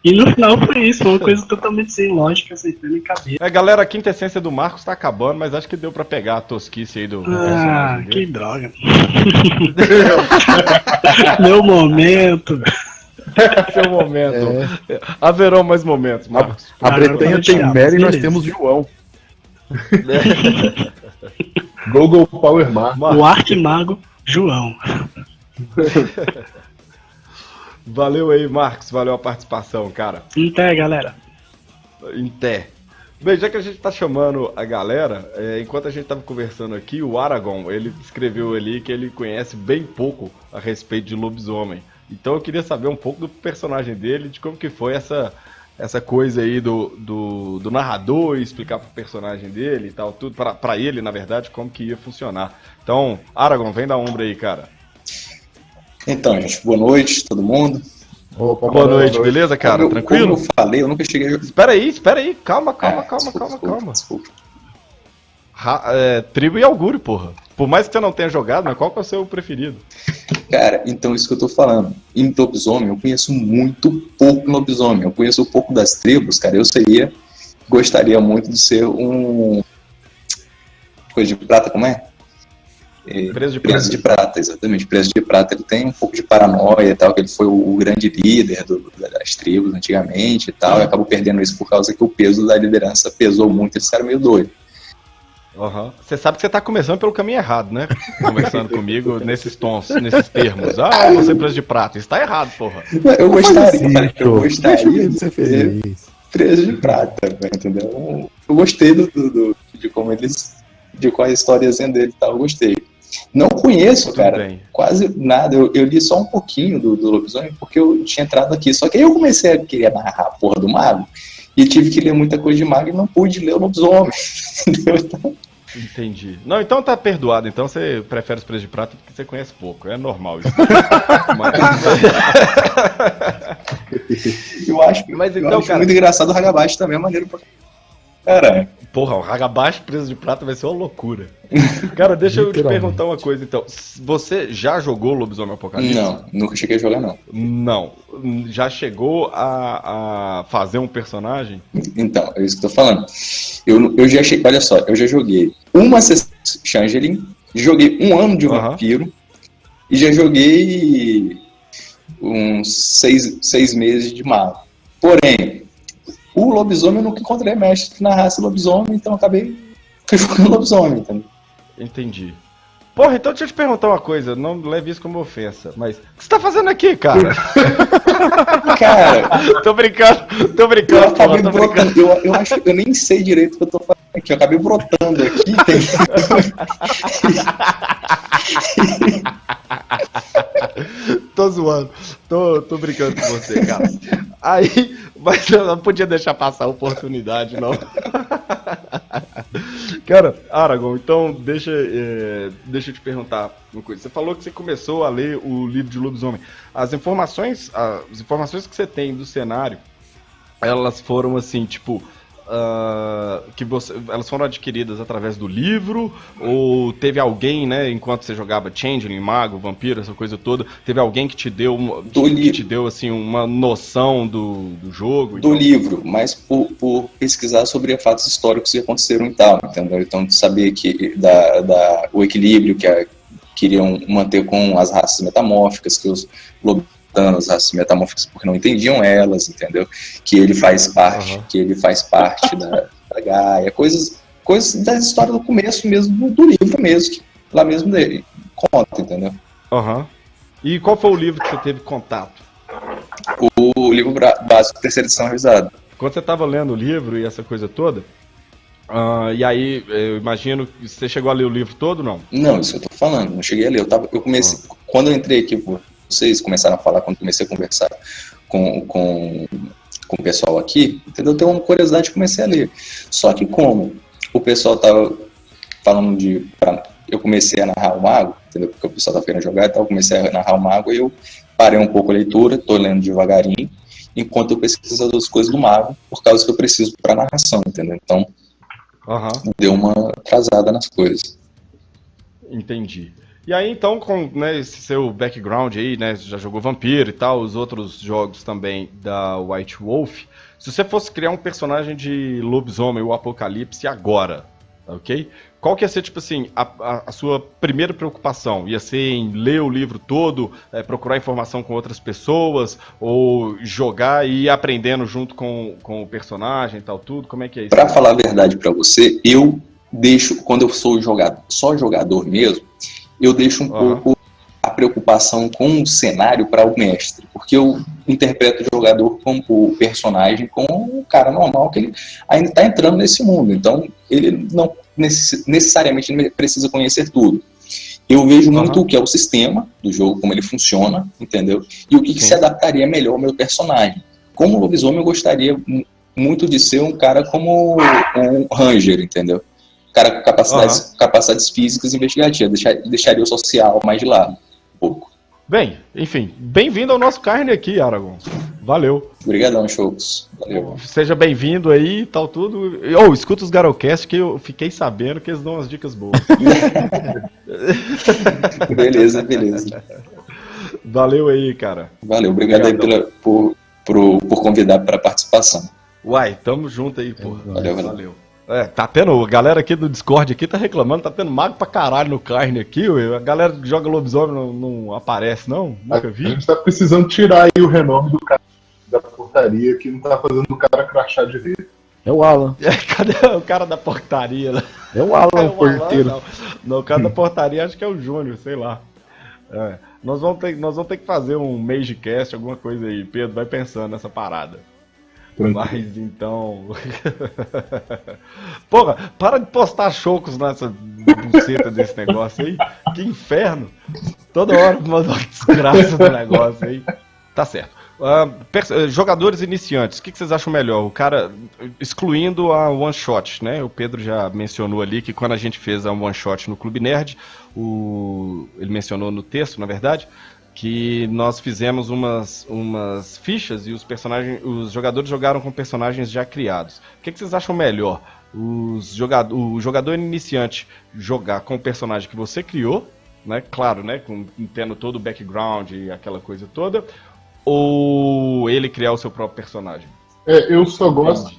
E no final foi isso, foi uma coisa totalmente sem lógica, sem pé nem cabeça. Galera, a quinta essência do Marcos tá acabando, mas acho que deu pra pegar a tosquice aí do personagem que dele. droga. Meu momento. Seu momento. Haverão mais momentos, Marcos. A Bretanha tem Mary e nós beleza. temos João. Google Power Mar. O Arquimago João. Valeu aí, Marcos. Valeu a participação, cara. Até, galera. Inté. Bem, já que a gente tá chamando a galera, enquanto a gente tava conversando aqui, o Aragorn, ele escreveu ali que ele conhece bem pouco a respeito de lobisomem. Então eu queria saber um pouco do personagem dele, de como que foi essa coisa aí do narrador, e explicar pro personagem dele e tal, tudo, pra ele, na verdade, como que ia funcionar. Então, Aragorn, vem da ombra aí, cara. Então, gente, boa noite, todo mundo. Opa, Boa noite, beleza, cara? Tranquilo? Como eu falei, eu nunca cheguei a jogar. Espera aí, calma. Desculpa. Tribo e augúrio, porra. Por mais que você não tenha jogado, mas qual que é o seu preferido? Cara, então isso que eu tô falando. Em lobisomem, eu conheço muito pouco lobisomem. Eu conheço um pouco das tribos, cara. Gostaria muito de ser um... Coisa de prata, como é? Preso de Prata, exatamente. Preso de Prata, ele tem um pouco de paranoia e tal, que ele foi o grande líder das tribos antigamente e tal, e acabou perdendo isso por causa que o peso da liderança pesou muito, eles ficaram meio doidos. Você sabe que você tá começando pelo caminho errado, né? Conversando comigo nesses tons, nesses termos. Ah, eu vou ser preso de prata. Isso tá errado, porra. Eu gostaria, eu Deixa gostaria de ser feliz. preso de prata, entendeu? Eu gostei de como eles, de qual a historiazinha dele e tal, eu gostei. Não conheço, cara, quase nada. Eu li só um pouquinho do lobisomem porque eu tinha entrado aqui. Só que aí eu comecei a querer narrar a porra do mago e tive que ler muita coisa de mago e não pude ler o lobisomem. Entendeu? Entendi. Não, então tá perdoado. Então você prefere os presos de prata porque você conhece pouco. É normal isso. Eu acho muito engraçado o Hagabashi também, é maneiro pra caralho. Porra, o Hagabashi preso de prata vai ser uma loucura. Cara, deixa eu te perguntar uma coisa então. Você já jogou Lobisomem Apocalipse? Não, nunca cheguei a jogar não. Não. Já chegou a fazer um personagem? Então, é isso que eu tô falando. Eu já cheguei, olha só, eu já joguei uma sessão de Changeling, joguei um ano de vampiro e já joguei uns 6 meses de mago. Porém, o lobisomem eu nunca encontrei mestre que narrasse lobisomem, então eu acabei jogando lobisomem, entendeu? Entendi. Porra, então deixa eu te perguntar uma coisa, não leve isso como ofensa, mas o que você tá fazendo aqui, cara? Cara, tô brincando, eu acabei brotando, eu acho que eu nem sei direito o que eu tô fazendo aqui, eu acabei brotando aqui. Tô zoando, tô brincando com você, cara. Aí, mas eu não podia deixar passar a oportunidade, não. Cara, Aragorn, então deixa eu te perguntar uma coisa. Você falou que você começou a ler o livro de lobisomem. As informações que você tem do cenário, elas foram assim, tipo, elas foram adquiridas através do livro, ou teve alguém, né, enquanto você jogava Changeling, Mago, Vampiro, essa coisa toda, teve alguém que te deu assim, uma noção do jogo? Do livro, mas por pesquisar sobre fatos históricos que aconteceram e tal, entendeu? Então, de saber que o equilíbrio que queriam manter com as raças metamórficas, que os as raças metamórficas porque não entendiam elas, entendeu? Que ele faz parte da Gaia, coisas da história do começo mesmo, do livro mesmo, que lá mesmo dele conta, entendeu? E qual foi o livro que você teve contato? O livro básico, terceira edição revisada. Quando você estava lendo o livro e essa coisa toda, e aí eu imagino que você chegou a ler o livro todo, não? Não, isso que eu tô falando, não cheguei a ler. Eu comecei, quando eu entrei aqui, vocês começaram a falar, quando comecei a conversar com o pessoal aqui, entendeu? Eu tenho uma curiosidade e comecei a ler. Só que como o pessoal tava falando eu comecei a narrar o mago, entendeu? Porque o pessoal tava querendo jogar, então eu comecei a narrar o mago e eu parei um pouco a leitura, tô lendo devagarinho, enquanto eu pesquiso as outras coisas do mago, por causa que eu preciso pra narração, entendeu? Então, deu uma atrasada nas coisas. Entendi. E aí, então, com, né, esse seu background aí, né, você já jogou Vampiro e tal, os outros jogos também da White Wolf, se você fosse criar um personagem de lobisomem ou apocalipse agora, ok? Qual que ia ser, tipo assim, a sua primeira preocupação? Ia ser em ler o livro todo, procurar informação com outras pessoas, ou jogar e ir aprendendo junto com o personagem e tal, tudo? Como é que é isso? Pra falar a verdade pra você, eu deixo, quando eu sou só jogador mesmo, eu deixo um pouco a preocupação com o cenário para o mestre, porque eu interpreto o jogador como o personagem, como um cara normal que ele ainda está entrando nesse mundo, então ele não necessariamente precisa conhecer tudo. Eu vejo muito o que é o sistema do jogo, como ele funciona, entendeu? E o que se adaptaria melhor ao meu personagem. Como lobisomem, eu gostaria muito de ser um cara como um Ranger, entendeu? Cara com capacidades físicas e investigativas, deixaria o social mais de lado, um pouco. Bem, enfim, bem-vindo ao nosso carne aqui, Aragorn. Valeu. Obrigadão, Shows. Valeu. Seja bem-vindo aí e tal, tudo. Escuta os Garocast que eu fiquei sabendo que eles dão umas dicas boas. Beleza. Valeu aí, cara. Valeu, obrigado aí por convidar para participação. Uai, tamo junto aí, pô. Valeu. Tá tendo, a galera aqui do Discord aqui tá reclamando, tá tendo mago pra caralho no Carne aqui, ué. A galera que joga lobisomem não aparece, não? Nunca vi. A gente tá precisando tirar aí o renome do cara da portaria que não tá fazendo o cara crachar direito. É o Alan. Cadê o cara da portaria? Né? É o Alan, o porteiro. Não, o cara da portaria acho que é o Júnior, sei lá. Nós vamos ter que fazer um Magecast, alguma coisa aí. Pedro, vai pensando nessa parada. Mas então. Porra, para de postar chocos nessa buceta desse negócio aí. Que inferno! Toda hora manda uma desgraça do negócio aí. Tá certo. Jogadores iniciantes, o que vocês acham melhor? O cara, excluindo a one shot, né? O Pedro já mencionou ali que quando a gente fez a one shot no Clube Nerd, ele mencionou no texto, na verdade, que nós fizemos umas fichas e os jogadores jogaram com personagens já criados. O que vocês acham melhor? O jogador iniciante jogar com o personagem que você criou, né? Claro, né? Tendo todo o background e aquela coisa toda, ou ele criar o seu próprio personagem? Eu só gosto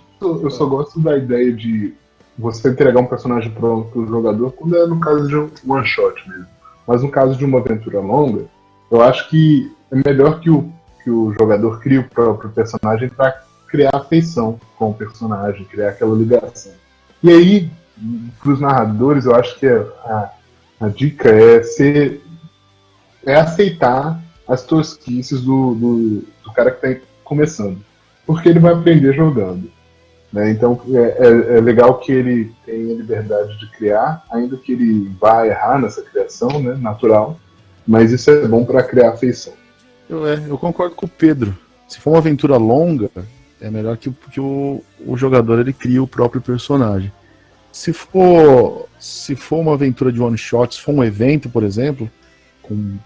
da ideia de você entregar um personagem pro jogador quando é no caso de um one shot mesmo. Mas no caso de uma aventura longa, eu acho que é melhor que o jogador crie o próprio personagem para criar afeição com o personagem, criar aquela ligação. E aí, para os narradores, eu acho que a dica é aceitar as tosquices do cara que está começando, porque ele vai aprender jogando, né? Então é legal que ele tenha liberdade de criar, ainda que ele vá errar nessa criação, né, natural, mas isso é bom para criar afeição. Eu concordo com o Pedro. Se for uma aventura longa, é melhor que o jogador ele crie o próprio personagem. Se for uma aventura de one shot, se for um evento, por exemplo, com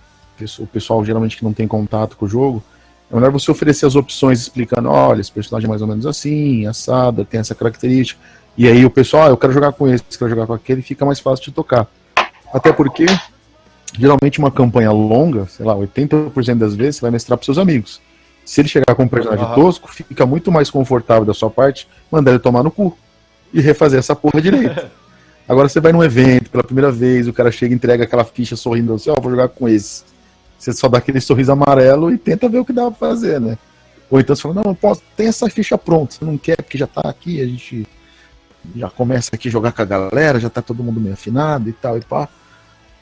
o pessoal geralmente que não tem contato com o jogo, é melhor você oferecer as opções explicando, olha, esse personagem é mais ou menos assim, assado, tem essa característica, e aí o pessoal, eu quero jogar com esse, quero jogar com aquele, fica mais fácil de tocar. Até porque, geralmente uma campanha longa, sei lá, 80% das vezes você vai mestrar para seus amigos. Se ele chegar com um personagem tosco, fica muito mais confortável da sua parte mandar ele tomar no cu e refazer essa porra direito. Agora você vai num evento pela primeira vez, o cara chega e entrega aquela ficha sorrindo assim, vou jogar com esse. Você só dá aquele sorriso amarelo e tenta ver o que dá pra fazer, né? Ou então você fala, não posso, tem essa ficha pronta, você não quer porque já tá aqui, a gente já começa aqui a jogar com a galera, já tá todo mundo meio afinado e tal e pá.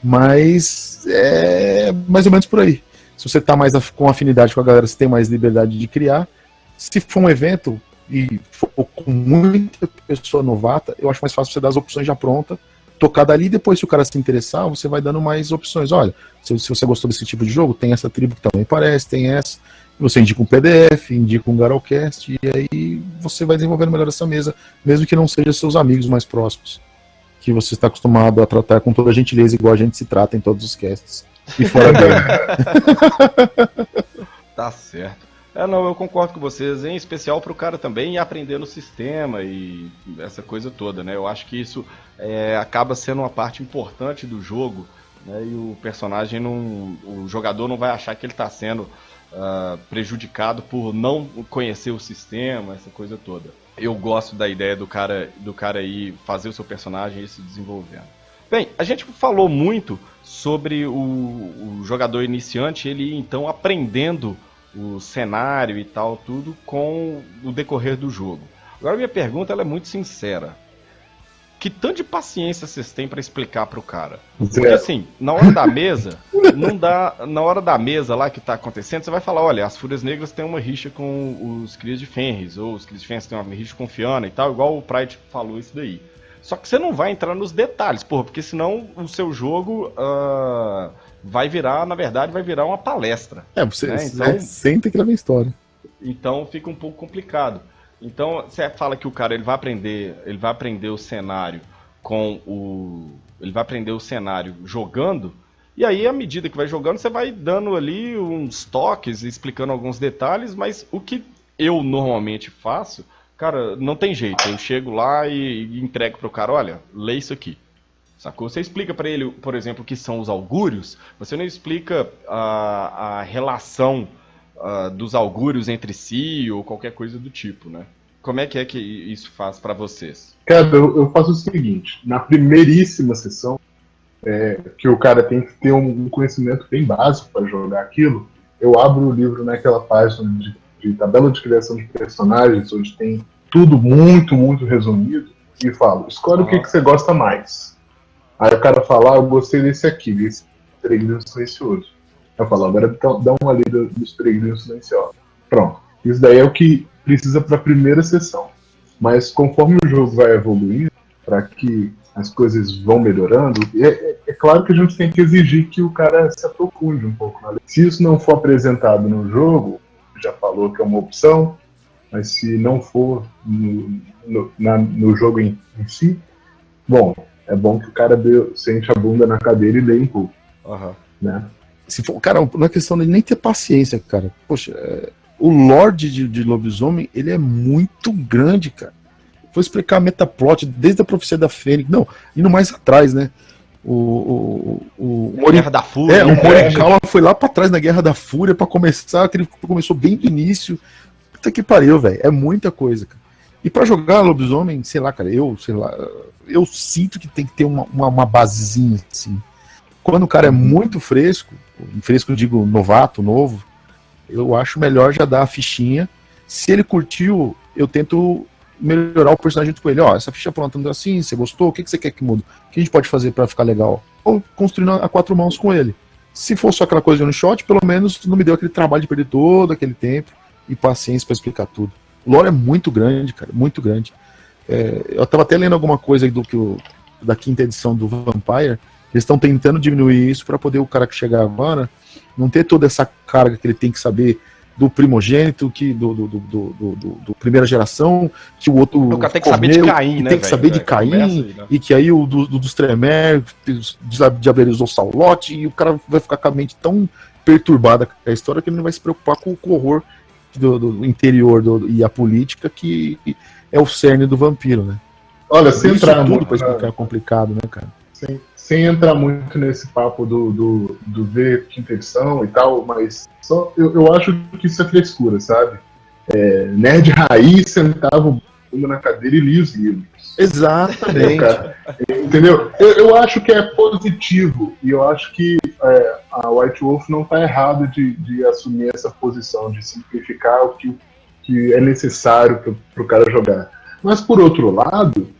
Mas é mais ou menos por aí. Se você tá mais com afinidade com a galera, você tem mais liberdade de criar. Se for um evento e for com muita pessoa novata, eu acho mais fácil você dar as opções já prontas, tocar dali, depois se o cara se interessar, você vai dando mais opções. Olha, se você gostou desse tipo de jogo, tem essa tribo que também parece, tem essa. Você indica um PDF, indica um Garalcast, e aí você vai desenvolvendo melhor essa mesa, mesmo que não seja seus amigos mais próximos, que você está acostumado a tratar com toda a gentileza, igual a gente se trata em todos os casts. E fora dele. Tá certo. Não, eu concordo com vocês, em especial para o cara também ir aprender no sistema e essa coisa toda, né? Eu acho que isso acaba sendo uma parte importante do jogo, né? E o personagem o jogador não vai achar que ele está sendo prejudicado por não conhecer o sistema, essa coisa toda. Eu gosto da ideia do cara ir fazer o seu personagem e ir se desenvolvendo. Bem, a gente falou muito sobre o jogador iniciante, ele então aprendendo o cenário e tal, tudo com o decorrer do jogo. Agora minha pergunta ela é muito sincera. Que tanto de paciência vocês têm pra explicar pro cara? Porque assim, na hora da mesa, não dá. Na hora da mesa lá que tá acontecendo, você vai falar, olha, as Fúrias Negras têm uma rixa com os Crias de Fenris, ou os Crias de Fenris têm uma rixa com Fianna e tal, igual o Pride falou isso daí. Só que você não vai entrar nos detalhes, porra, porque senão o seu jogo vai virar, na verdade, vai virar uma palestra. Você né? Então, senta que leva a história. Então fica um pouco complicado. Então você fala que o cara ele vai aprender o cenário ele vai aprender o cenário jogando, e aí à medida que vai jogando você vai dando ali uns toques, explicando alguns detalhes, mas o que eu normalmente faço, cara, não tem jeito, eu chego lá e entrego pro cara, olha, lê isso aqui. Sacou? Você explica para ele, por exemplo, o que são os augúrios, você não explica a relação dos augúrios entre si ou qualquer coisa do tipo, né? como é que isso faz pra vocês? Cara, eu faço o seguinte, na primeiríssima sessão, que o cara tem que ter um conhecimento bem básico para jogar aquilo, eu abro o livro naquela página de tabela de criação de personagens, onde tem tudo muito, muito resumido, e falo, escolhe o que você gosta mais. Aí o cara fala, eu gostei desse aqui, desse Peregrino Silencioso. Eu falo, agora dá uma lida dos Peregrinos Silenciosos. Pronto. Isso daí é o que precisa para a primeira sessão. Mas conforme o jogo vai evoluindo, para que as coisas vão melhorando, é claro que a gente tem que exigir que o cara se aprofunde um pouco. Se isso não for apresentado no jogo, já falou que é uma opção, mas se não for no jogo em si, bom, é bom que o cara sente a bunda na cadeira e lê um pouco. Né? Se for, cara, não é questão de nem ter paciência, cara. Poxa, o Lorde de Lobisomem, ele é muito grande, cara. Vou explicar a metaplot desde a Profecia da Fênix. Não, indo mais atrás, né? Guerra da Fúria. O Morikawa foi lá pra trás na Guerra da Fúria pra começar, que ele começou bem do início. Puta que pariu, velho. É muita coisa, cara. E pra jogar Lobisomem, sei lá, cara, eu sinto que tem que ter uma basezinha, assim. Quando o cara é muito fresco eu digo novato, novo, eu acho melhor já dar a fichinha. Se ele curtiu, eu tento melhorar o personagem junto com ele. Ó, essa ficha pronta não é assim, você gostou? O que você quer que mude? O que a gente pode fazer pra ficar legal? Ou construindo a 4 mãos com ele. Se for só aquela coisa de um shot, pelo menos não me deu aquele trabalho de perder todo aquele tempo e paciência pra explicar tudo. O lore é muito grande, cara, muito grande. Eu tava até lendo alguma coisa aí da 5ª edição do Vampire. Eles estão tentando diminuir isso para poder o cara que chegar agora não ter toda essa carga que ele tem que saber do primogênito, do primeira geração, que o outro. O cara tem que saber de Caim, né? Tem que saber de Caim, aí, né? E que aí o dos Tremere diabolizou o Saulote, e o cara vai ficar com a mente tão perturbada com a história que ele não vai se preocupar com o horror do interior e a política, que é o cerne do vampiro, né? Olha, sem entrar tudo pra explicar é complicado, né, cara? Sem entrar muito nesse papo do ver 5ª edição e tal, mas só, eu acho que isso é frescura, sabe? Nerd raiz sentava na cadeira e lia os livros. Exatamente. Entendeu? Eu acho que é positivo, e eu acho que a White Wolf não está errada de assumir essa posição, de simplificar o que é necessário para o cara jogar. Mas, por outro lado,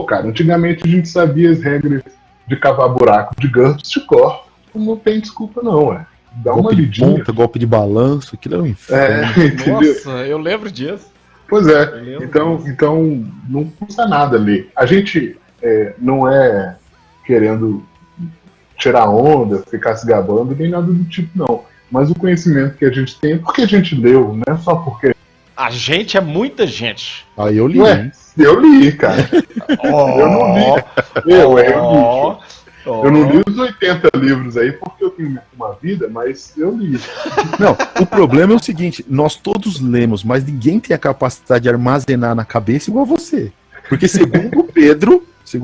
cara, antigamente a gente sabia as regras de cavar buraco de GURPS de cor. Não tem desculpa, não, Dá golpe uma lidinha. De ponta, golpe de balanço, aquilo é um inferno. Nossa, eu lembro disso. Pois é, então não custa nada ler. A gente não é querendo tirar onda, ficar se gabando, nem nada do tipo, não. Mas o conhecimento que a gente tem é porque a gente leu, não é só porque... A gente é muita gente. Aí eu li. Eu li, cara. Eu não li. Eu não li os 80 livros aí porque eu tenho uma vida, mas eu li. Não, o problema é o seguinte, nós todos lemos, mas ninguém tem a capacidade de armazenar na cabeça igual você. Porque segundo o Pedro, você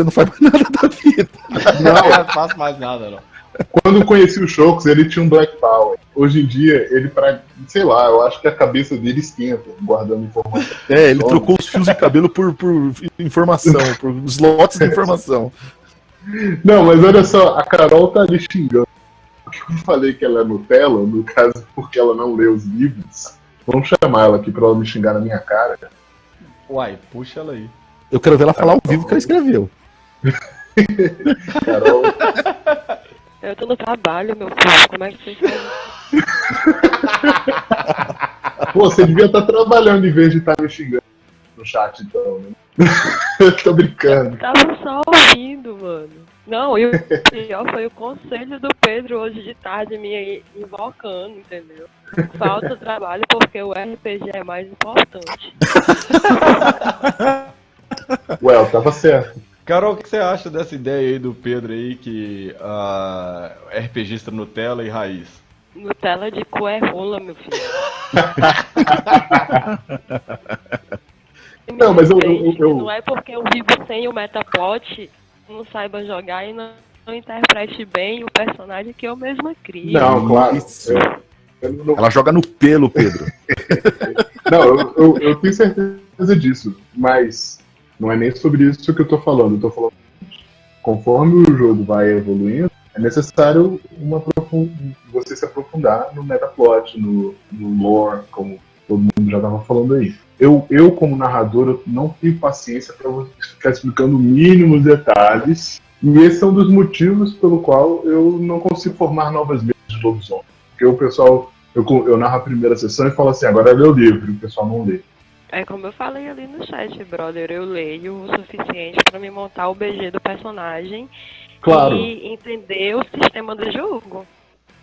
não faz mais nada da vida. Não faço mais nada, não. Quando eu conheci o Shulks, ele tinha um Black Power. Hoje em dia, ele sei lá, eu acho que a cabeça dele esquenta, guardando informação. Ele trocou os fios de cabelo por informação, por slots de informação. Não, mas olha só, a Carol tá ali xingando. Eu falei que ela é Nutella, no caso, porque ela não lê os livros. Vamos chamar ela aqui pra ela me xingar na minha cara. Uai, puxa ela aí. Eu quero ver ela falar ao vivo que ela escreveu. Carol... Eu tô no trabalho, meu filho. Como é que vocês fazem? Pô, você devia estar trabalhando em vez de estar me xingando no chat, então, né? Tô brincando. Eu tava só ouvindo, mano. Não, e o pior foi o conselho do Pedro hoje de tarde me invocando, entendeu? Falta trabalho porque o RPG é mais importante. Ué, tava certo. Carol, o que você acha dessa ideia aí do Pedro aí, que RPGista Nutella e raiz? Nutella de cu é rola, meu filho. Não, mas eu... Não é porque eu vivo sem o metaplot, não saiba jogar e não interprete bem o personagem que eu mesma crio. Não, claro. Ela joga no pelo, Pedro. Não, eu tenho certeza certeza disso, mas não é nem sobre isso que eu tô falando. Eu tô falando conforme o jogo vai evoluindo, é necessário você se aprofundar no metaplot, no lore, como todo mundo já estava falando aí. Eu, como narrador, eu não tenho paciência para você ficar explicando mínimos detalhes, e esse é um dos motivos pelo qual eu não consigo formar novas mesas de lobisomem. Porque o pessoal, eu narro a primeira sessão e falo assim, agora lê o livro, e o pessoal não lê. É como eu falei ali no chat, brother, eu leio o suficiente pra me montar o BG do personagem Claro. E entender o sistema do jogo.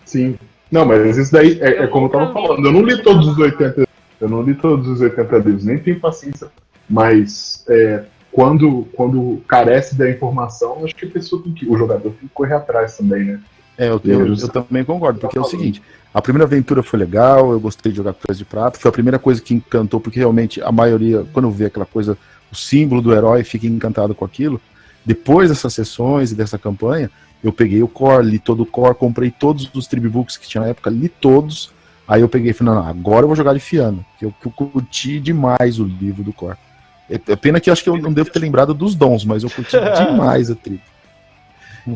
Sim. Não, mas isso daí é como eu tava falando. Eu não li todos os 80. Eu não li todos os 80 livros, nem tenho paciência. Mas quando carece da informação, acho que a pessoa tem que. O jogador tem que correr atrás também, né? Eu também concordo, porque é o seguinte, a primeira aventura foi legal, eu gostei de jogar Trás de Prata, foi a primeira coisa que encantou, porque realmente a maioria, quando vê aquela coisa, o símbolo do herói, fica encantado com aquilo. Depois dessas sessões e dessa campanha, eu peguei o core, li todo o core, comprei todos os tribubooks que tinha na época, li todos, aí eu peguei e falei, não, agora eu vou jogar de Fiano, que eu curti demais o livro do core. É pena que eu acho que eu não devo ter lembrado dos dons, mas eu curti demais a tribo.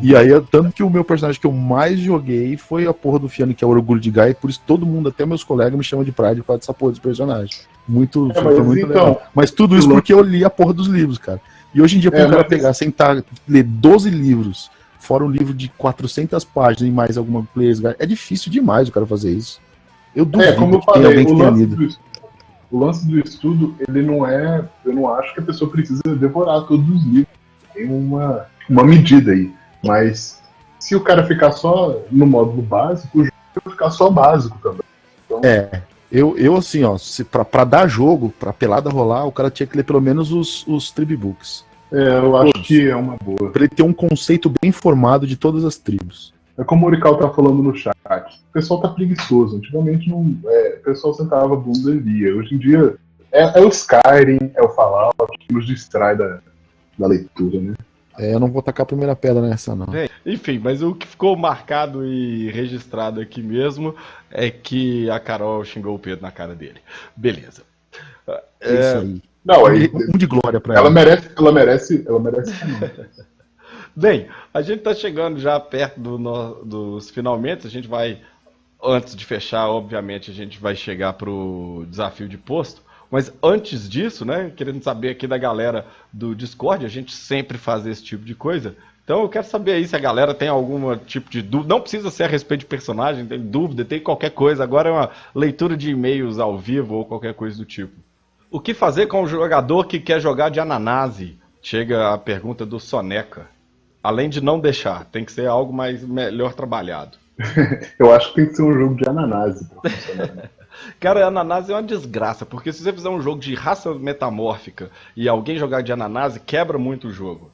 E aí, tanto que o meu personagem que eu mais joguei foi a porra do Fiano, que é o Orgulho de Gaia, e por isso todo mundo, até meus colegas, me chamam de Pride por causa dessa porra desse personagem. Foi muito legal. Mas tudo isso porque eu li a porra dos livros, cara. E hoje em dia, pra um cara pegar, sentar, ler 12 livros, fora um livro de 400 páginas e mais alguma players, é difícil demais o cara fazer isso. Eu duvido como eu que tenha alguém que tenha lido. O lance do estudo, ele não é... Eu não acho que a pessoa precisa devorar todos os livros. Tem uma medida aí. Mas se o cara ficar só no módulo básico, o jogo vai ficar só básico também. Então... Eu assim, ó, pra dar jogo, pra pelada rolar, o cara tinha que ler pelo menos os tribubooks. Eu acho que é uma boa. Pra ele ter um conceito bem formado de todas as tribos. É como o Orical tá falando no chat. O pessoal tá preguiçoso. Antigamente o pessoal sentava a bunda e lia. Hoje em dia é o Skyrim, é o Fallout, que nos distrai da leitura, né? Eu não vou tacar a primeira pedra nessa, não. Enfim, mas o que ficou marcado e registrado aqui mesmo é que a Carol xingou o Pedro na cara dele. Beleza. Isso aí. Não, de glória pra ela. Ela merece. Bem, a gente tá chegando já perto dos finalmente. A gente vai, antes de fechar, obviamente, a gente vai chegar pro desafio de posto. Mas antes disso, né, querendo saber aqui da galera do Discord, a gente sempre faz esse tipo de coisa. Então eu quero saber aí se a galera tem algum tipo de dúvida. Não precisa ser a respeito de personagem, tem dúvida, tem qualquer coisa. Agora é uma leitura de e-mails ao vivo ou qualquer coisa do tipo. O que fazer com o jogador que quer jogar de Ananase? Chega a pergunta do Soneca. Além de não deixar, tem que ser algo melhor trabalhado. Eu acho que tem que ser um jogo de Ananase pra funcionar. Cara, Ananase é uma desgraça, porque se você fizer um jogo de raça metamórfica e alguém jogar de Ananase, quebra muito o jogo.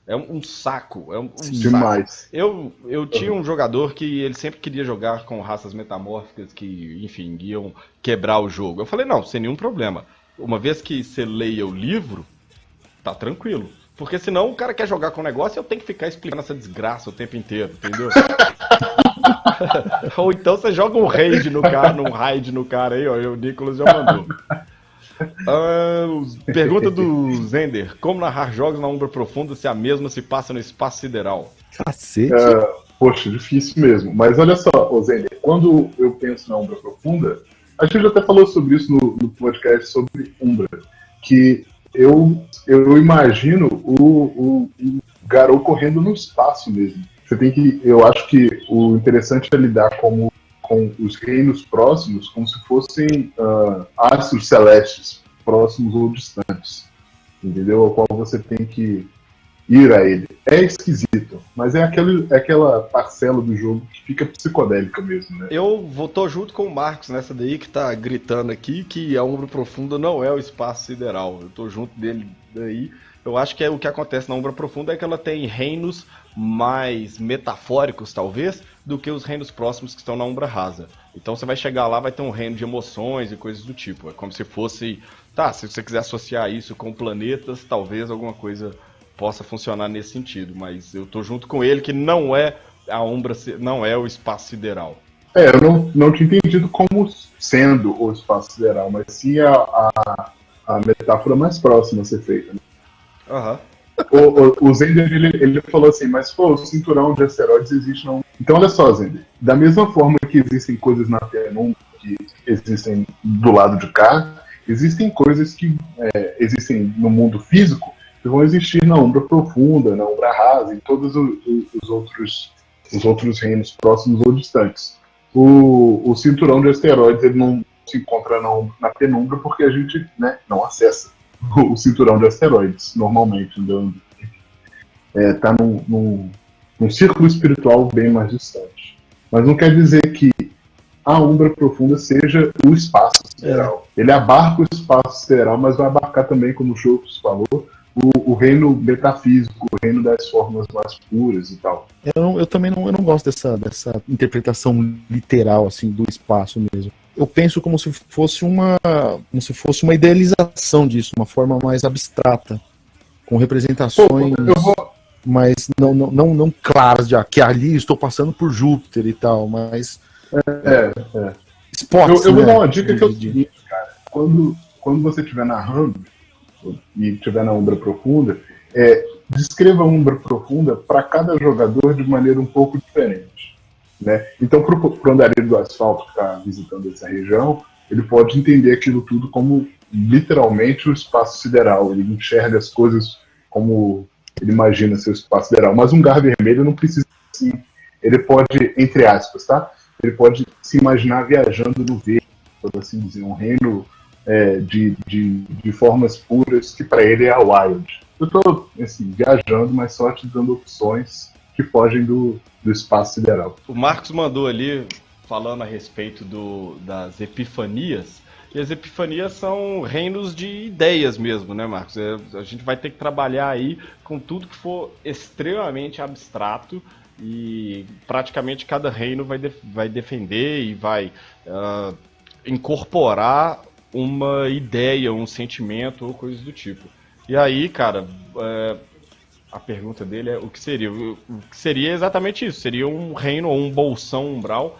É um saco, demais. Eu tinha um jogador que ele sempre queria jogar com raças metamórficas que, enfim, iam quebrar o jogo. Eu falei, não, sem nenhum problema. Uma vez que você leia o livro, tá tranquilo. Porque senão o cara quer jogar com o negócio e eu tenho que ficar explicando essa desgraça o tempo inteiro, entendeu? Ou então você joga um raid no cara aí, ó, e o Nicolas já mandou. Pergunta do Zender: como narrar jogos na Umbra Profunda se a mesma se passa no espaço sideral? Cacete. Poxa, difícil mesmo. Mas olha só, Zender, quando eu penso na Umbra Profunda, a gente até falou sobre isso no podcast sobre Umbra, que eu imagino o Garou correndo no espaço mesmo. Eu acho que o interessante é lidar com os reinos próximos como se fossem astros celestes, próximos ou distantes, entendeu? Ao qual você tem que ir a ele. É esquisito, mas é aquela parcela do jogo que fica psicodélica mesmo, né? Eu tô junto com o Marcos nessa daí, que tá gritando aqui que a Umbra Profunda não é o espaço sideral. Eu tô junto dele daí. Eu acho que o que acontece na Umbra Profunda é que ela tem reinos mais metafóricos, talvez, do que os reinos próximos que estão na Umbra Rasa. Então você vai chegar lá, vai ter um reino de emoções e coisas do tipo. É como se fosse... Tá, se você quiser associar isso com planetas, talvez alguma coisa possa funcionar nesse sentido. Mas eu tô junto com ele que não é a Umbra, não é o espaço sideral. Eu não tinha entendido como sendo o espaço sideral, mas sim a metáfora mais próxima a ser feita. Né? Aham. O Zender, ele falou assim, mas pô, o cinturão de asteroides existe não. Então olha só, Zender, da mesma forma que existem coisas na penumbra que existem do lado de cá, existem coisas que existem no mundo físico que vão existir na Umbra Profunda, na Umbra Rasa, em todos os outros reinos próximos ou distantes. O cinturão de asteroides ele não se encontra na penumbra porque a gente, né, não acessa o cinturão de asteroides, normalmente. Está num círculo espiritual bem mais distante. Mas não quer dizer que a Umbra Profunda seja o espaço sideral. Ele abarca o espaço sideral, mas vai abarcar também, como o Chocos falou, o reino metafísico, o reino das formas mais puras e tal. Eu também não gosto dessa interpretação literal assim do espaço mesmo. Eu penso como se fosse uma idealização disso, uma forma mais abstrata, com representações mais não claras de que ali estou passando por Júpiter e tal, mas spots, eu vou dar uma dica que é o seguinte, cara. Quando você estiver narrando e estiver na Umbra Profunda, descreva a Umbra Profunda para cada jogador de maneira um pouco diferente. Né? Então, para o andarilho do asfalto que está visitando essa região, ele pode entender aquilo tudo como literalmente o espaço sideral. Ele enxerga as coisas como ele imagina seu espaço sideral. Mas um gar vermelho não precisa assim. Ele pode, entre aspas, tá? Ele pode se imaginar viajando no verde, por assim dizer, um reino de formas puras que para ele é a Wild. Eu estou assim, viajando, mas só te dando opções que fogem do espaço sideral. O Marcos mandou ali, falando a respeito das epifanias, e as epifanias são reinos de ideias mesmo, né, Marcos? A gente vai ter que trabalhar aí com tudo que for extremamente abstrato e praticamente cada reino vai defender e vai incorporar uma ideia, um sentimento ou coisas do tipo. E aí, cara, a pergunta dele é o que seria? O que seria exatamente isso? Seria um reino ou um bolsão umbral?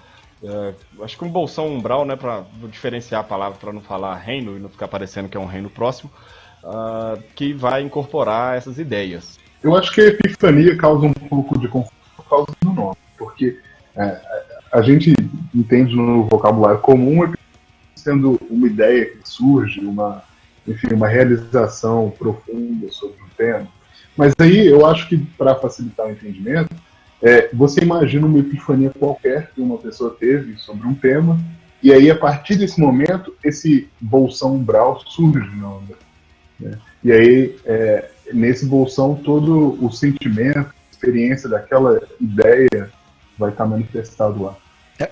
Acho que um bolsão umbral, né, vou diferenciar a palavra para não falar reino e não ficar parecendo que é um reino próximo, que vai incorporar essas ideias. Eu acho que a epifania causa um pouco de confusão por causa do nome, porque a gente entende no vocabulário comum sendo uma ideia que surge, uma realização profunda sobre um tema. Mas aí eu acho que, para facilitar o entendimento, você imagina uma epifania qualquer que uma pessoa teve sobre um tema, e aí, a partir desse momento, esse bolsão umbral surge na onda. Né? E aí, nesse bolsão, todo o sentimento, a experiência daquela ideia vai estar manifestado lá.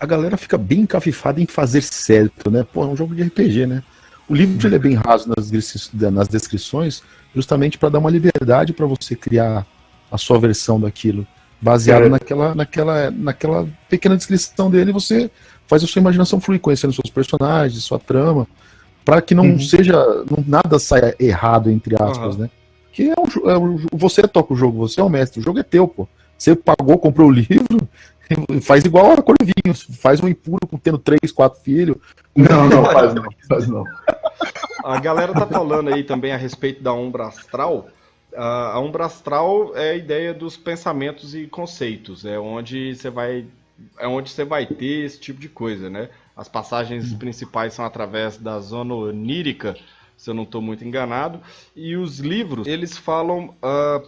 A galera fica bem encafifada em fazer certo, né? Pô, é um jogo de RPG, né? O livro ele é bem raso nas descrições, justamente para dar uma liberdade para você criar a sua versão daquilo. Baseado naquela pequena descrição dele, você faz a sua imaginação fluir, conhecendo seus personagens, sua trama, para que não nada saia errado, entre aspas, né? Que você toca o jogo, você é o mestre, o jogo é teu, pô. Você pagou, comprou o livro, faz igual a Corvinho, faz um impuro tendo 3, 4 filhos. Não, faz não. A galera tá falando aí também a respeito da Umbra Astral. A Umbra Astral é a ideia dos pensamentos e conceitos, é onde você vai ter esse tipo de coisa, né? As passagens principais são através da zona onírica, se eu não estou muito enganado, e os livros, eles falam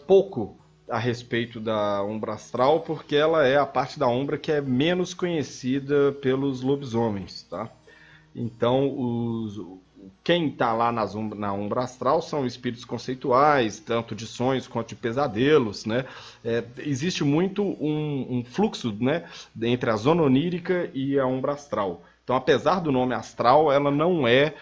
pouco a respeito da Umbra Astral, porque ela é a parte da Umbra que é menos conhecida pelos lobisomens, tá? Então, quem está lá na Umbra Astral são espíritos conceituais, tanto de sonhos quanto de pesadelos, né? Existe muito um fluxo, né, entre a zona onírica e a Umbra Astral. Então, apesar do nome astral, ela não é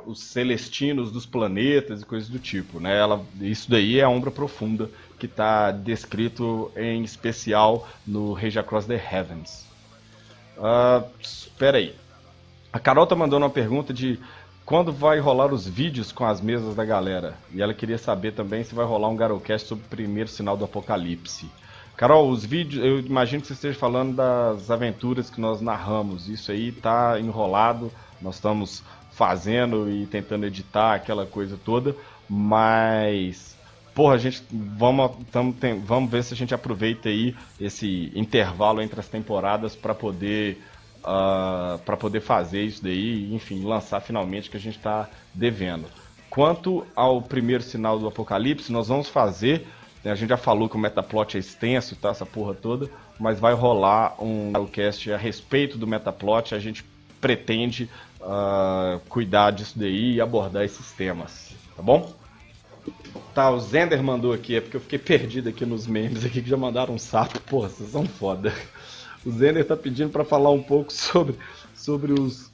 os celestinos dos planetas e coisas do tipo, né? Isso daí é a Umbra Profunda, que está descrito em especial no Rage Across the Heavens. Espera aí. A Carol tá mandando uma pergunta de quando vai rolar os vídeos com as mesas da galera. E ela queria saber também se vai rolar um Garocast sobre o primeiro sinal do apocalipse. Carol, os vídeos, eu imagino que você esteja falando das aventuras que nós narramos. Isso aí tá enrolado. Nós estamos fazendo e tentando editar aquela coisa toda, mas porra, a gente vamos ver se a gente aproveita aí esse intervalo entre as temporadas para poder fazer isso daí, enfim, lançar finalmente o que a gente está devendo. Quanto ao primeiro sinal do Apocalipse, nós vamos fazer, a gente já falou que o Metaplot é extenso, tá, essa porra toda, mas vai rolar um cast a respeito do Metaplot, a gente pretende cuidar disso daí e abordar esses temas, tá bom? Tá, o Zender mandou aqui, é porque eu fiquei perdido aqui nos memes aqui que já mandaram um sapo, porra, vocês são foda. O Zender tá pedindo para falar um pouco sobre os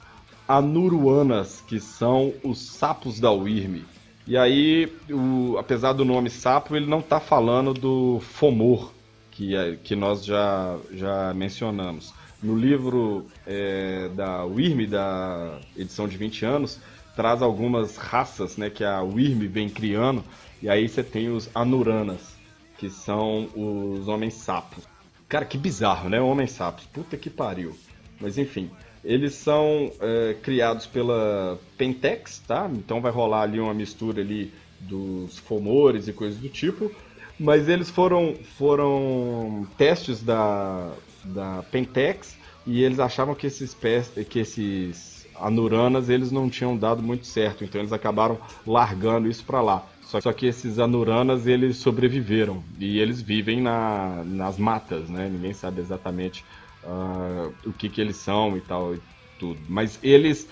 Anuruanas, que são os sapos da Wyrm. E aí, apesar do nome sapo, ele não tá falando do Fomor, que nós já mencionamos. No livro da Wyrm, da edição de 20 anos, traz algumas raças, né, que a Wyrm vem criando, e aí você tem os Anuranas, que são os homens-sapos. Cara, que bizarro, né? Homens-sapos. Puta que pariu. Mas enfim, eles são criados pela Pentex, tá? Então vai rolar ali uma mistura ali dos Fomores e coisas do tipo. Mas eles foram testes da Pentex e eles achavam que esses Anuranas eles não tinham dado muito certo. Então eles acabaram largando isso pra lá. Só que esses Anuranas, eles sobreviveram e eles vivem nas matas, né? Ninguém sabe exatamente o que eles são e tal e tudo. Mas eles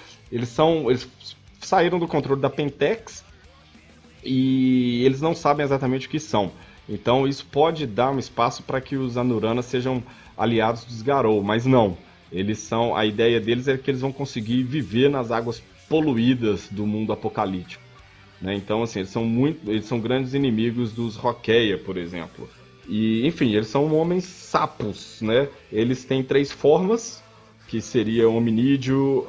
saíram do controle da Pentex e eles não sabem exatamente o que são. Então isso pode dar um espaço para que os Anuranas sejam aliados dos Garou, mas não. A ideia deles é que eles vão conseguir viver nas águas poluídas do mundo apocalíptico. Né? Então, assim, eles são grandes inimigos dos Roqueia, por exemplo. E, enfim, eles são homens sapos, né? Eles têm 3 formas, que seria hominídeo,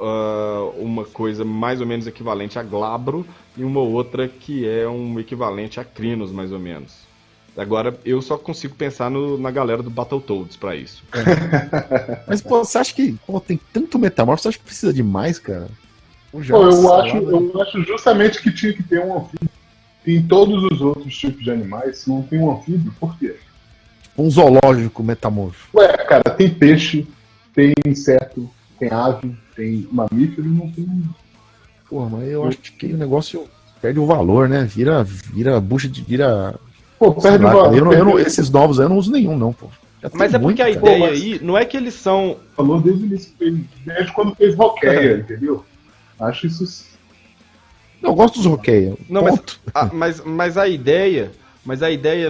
uma coisa mais ou menos equivalente a glabro, e uma outra que é um equivalente a crinos, mais ou menos. Agora, eu só consigo pensar na galera do Battletoads pra isso. Mas, pô, você acha que tem tanto metamorfo, você acha que precisa de mais, cara? Eu acho justamente que tinha que ter um anfíbio. Em todos os outros tipos de animais, se não tem um anfíbio, por quê? Um zoológico metamorfo. Ué, cara, tem peixe, tem inseto, tem ave, tem mamífero, não tem. Porra, mas eu acho que o negócio perde o valor, né? Vira bucha de. Pô, perde o valor. Esses novos aí eu não uso nenhum, não, pô. Mas é porque a ideia aí não é que eles são. Falou desde o início, desde quando fez Roqueia, entendeu? Acho isso. Eu gosto dos Roqueia. Não, mas a ideia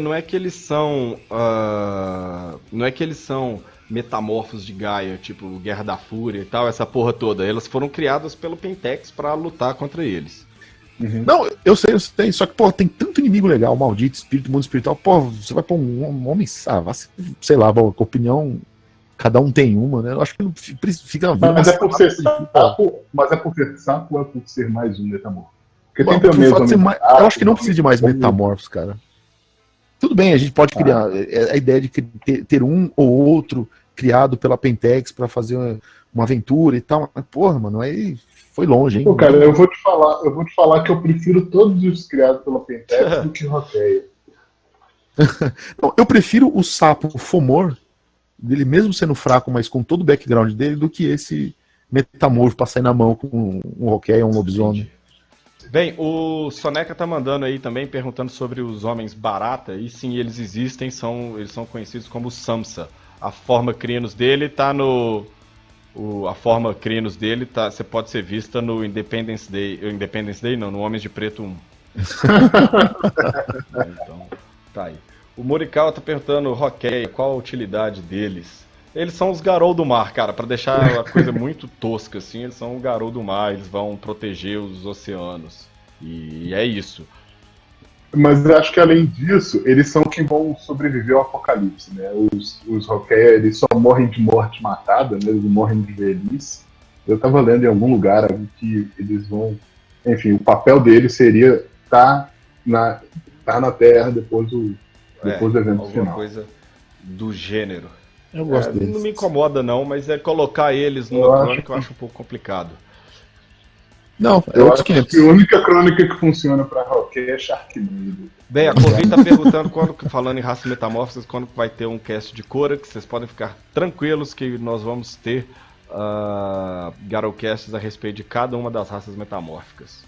não é que eles são. Não é que eles são metamorfos de Gaia, tipo Guerra da Fúria e tal, essa porra toda. Elas foram criadas pelo Pentex pra lutar contra eles. Uhum. Não, eu sei, só que, pô, tem tanto inimigo legal, maldito, espírito, mundo espiritual, pô, você vai pôr um homem, sei lá, com opinião. Cada um tem uma, né? Eu acho que não fica. Mas é por ser sapo, ou é por ser mais um metamorfo? Porque tem também. Eu acho que não precisa de mais metamorfos, cara. Tudo bem, a gente pode criar. A ideia de ter um ou outro criado pela Pentex pra fazer uma aventura e tal. Mas, porra, mano, aí foi longe, hein? Pô, cara, eu vou te falar que eu prefiro todos os criados pela Pentex do que Roqueia. Não, eu prefiro o sapo Fomor, dele mesmo sendo fraco, mas com todo o background dele, do que esse metamorfo pra sair na mão com um Roqueia, um lobisomem. Bem, o Soneca tá mandando aí também, perguntando sobre os homens barata, e sim, eles existem, eles são conhecidos como Samsa. A forma crinos dele tá no... A forma crinos dele você pode ser vista no Independence Day não, no Homens de Preto 1. Então, tá aí. O Morikawa tá perguntando, Roqueia, qual a utilidade deles? Eles são os Garou do mar, cara, pra deixar a coisa muito tosca, assim, eles são o Garou do mar, eles vão proteger os oceanos. E é isso. Mas eu acho que além disso, eles são que vão sobreviver ao apocalipse, né? Os Roqueia, eles só morrem de morte matada, né? Eles morrem de velhice. Eu tava lendo em algum lugar que eles vão... Enfim, o papel deles seria estar na Terra depois do evento final. Coisa do gênero. Eu gosto deles. Não me incomoda não, mas colocar eles numa crônica eu acho um pouco complicado. Não, é Eu outros acho que 500. a única crônica que funciona pra Rock é Sharknado. Bem, a Corvin tá perguntando, falando em raças metamórficas, quando vai ter um cast de Corax. Vocês podem ficar tranquilos que nós vamos ter Garocasts a respeito de cada uma das raças metamórficas.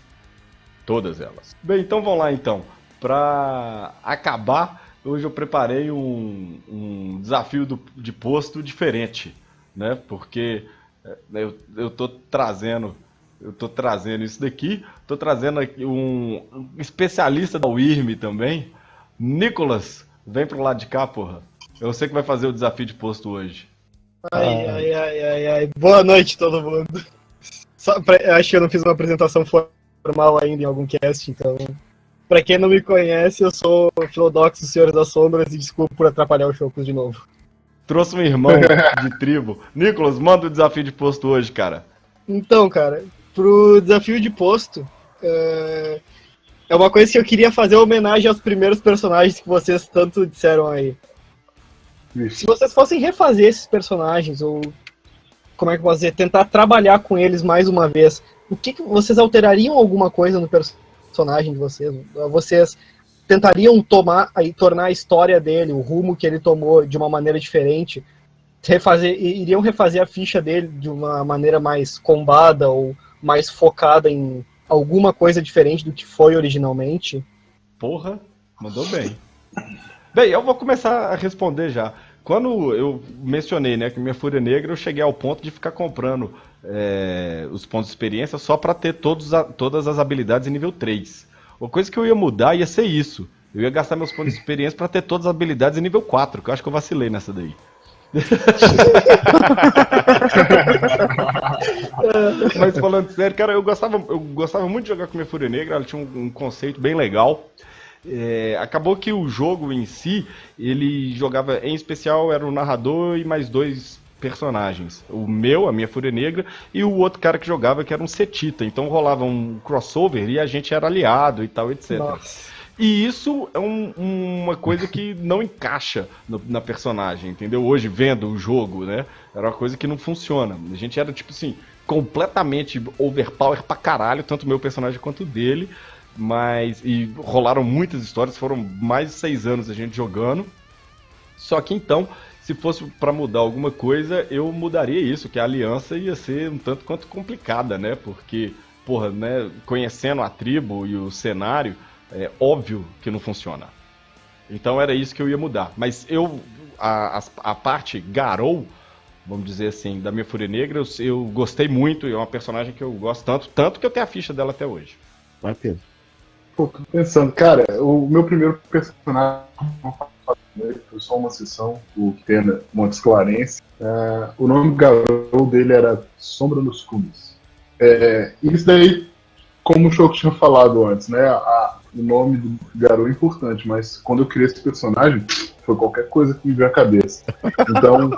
Todas elas. Bem, então vamos lá então. Pra acabar, hoje eu preparei um desafio de posto diferente, né? Porque eu tô trazendo isso daqui, tô trazendo aqui um especialista da WIRM também. Nicolas, vem pro lado de cá, porra. Eu sei que vai fazer o desafio de posto hoje. Ai. Boa noite, todo mundo. Acho que eu não fiz uma apresentação formal ainda em algum cast, então... Pra quem não me conhece, eu sou o Philodox dos Senhores das Sombras e desculpa por atrapalhar o Chocos de novo. Trouxe um irmão de tribo. Nicolas, manda o desafio de posto hoje, cara. Então, cara, pro desafio de posto, é uma coisa que eu queria fazer homenagem aos primeiros personagens que vocês tanto disseram aí. Se vocês fossem refazer esses personagens, ou como é que eu posso dizer, tentar trabalhar com eles mais uma vez, o que vocês alterariam alguma coisa no personagem de vocês? Vocês tentariam tornar a história dele, o rumo que ele tomou de uma maneira diferente? Iriam refazer a ficha dele de uma maneira mais combada ou mais focada em alguma coisa diferente do que foi originalmente? Porra, mandou bem. Bem, eu vou começar a responder já. Quando eu mencionei, né, que minha Fúria Negra, eu cheguei ao ponto de ficar comprando os pontos de experiência só pra ter todas as habilidades em nível 3. Uma coisa que eu ia mudar ia ser isso. Eu ia gastar meus pontos de experiência pra ter todas as habilidades em nível 4, que eu acho que eu vacilei nessa daí. Mas falando sério, cara, eu gostava muito de jogar com minha Fúria Negra. Ela tinha um conceito bem legal. Acabou que o jogo em si, ele jogava, em especial, era o narrador e mais 2 personagens. A minha Fúria Negra, e o outro cara que jogava, que era um Setita. Então rolava um crossover e a gente era aliado e tal, etc. Nossa. E isso é uma coisa que não encaixa na personagem, entendeu? Hoje, vendo o jogo, né? Era uma coisa que não funciona. A gente era, tipo assim, completamente overpower pra caralho, tanto o meu personagem quanto o dele. E rolaram muitas histórias, foram mais de 6 anos a gente jogando. Só que então, se fosse pra mudar alguma coisa, eu mudaria isso, que a aliança ia ser um tanto quanto complicada, né? Porque, porra, né, conhecendo a tribo e o cenário, é óbvio que não funciona. Então era isso que eu ia mudar. Mas a parte Garou, vamos dizer assim, da minha Fúria Negra, eu gostei muito, é uma personagem que eu gosto tanto que eu tenho a ficha dela até hoje. Vai, Pedro. Pô, tô pensando, cara, o meu primeiro personagem foi só uma sessão, o Tena Montes Clarence. O nome do Garou dele era Sombra nos Cumes. Isso daí, como o Choco tinha falado antes, né? O nome do Garou é importante, mas quando eu criei esse personagem, foi qualquer coisa que me veio à cabeça. Então,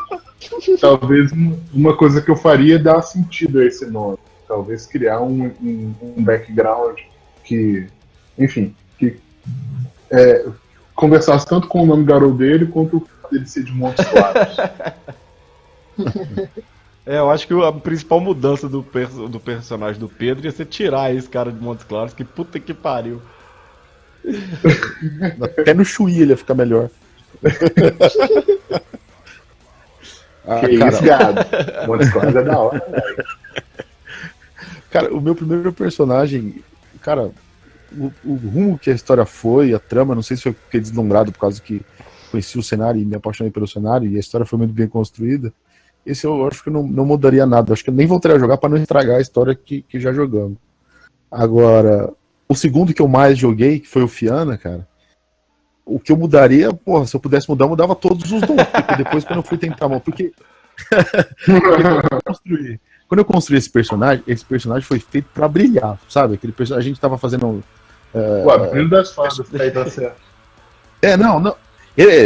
talvez uma coisa que eu faria é dar sentido a esse nome. Talvez criar um background que, enfim, que conversasse tanto com o nome Garou dele, quanto o fato dele ser de Montes Claros. Eu acho que a principal mudança do personagem do Pedro ia ser tirar esse cara de Montes Claros, que puta que pariu. Até no Chuí ele ia ficar melhor. Que cara, isso, gado. Montes Claros é da hora, velho. Cara, o meu primeiro personagem, cara, o rumo que a história foi, a trama, não sei se eu fiquei deslumbrado por causa que conheci o cenário e me apaixonei pelo cenário, e a história foi muito bem construída. Esse eu acho que não mudaria nada. Acho que eu nem voltaria a jogar para não estragar a história que já jogamos. Agora, o segundo que eu mais joguei, que foi o Fianna, cara, o que eu mudaria, porra, se eu pudesse mudar, eu mudava todos os dons. Porque depois, quando eu fui tentar, porque quando eu construí esse personagem foi feito pra brilhar, sabe? Aquele personagem, a gente tava fazendo... O brilho das fadas, aí tá certo. Não.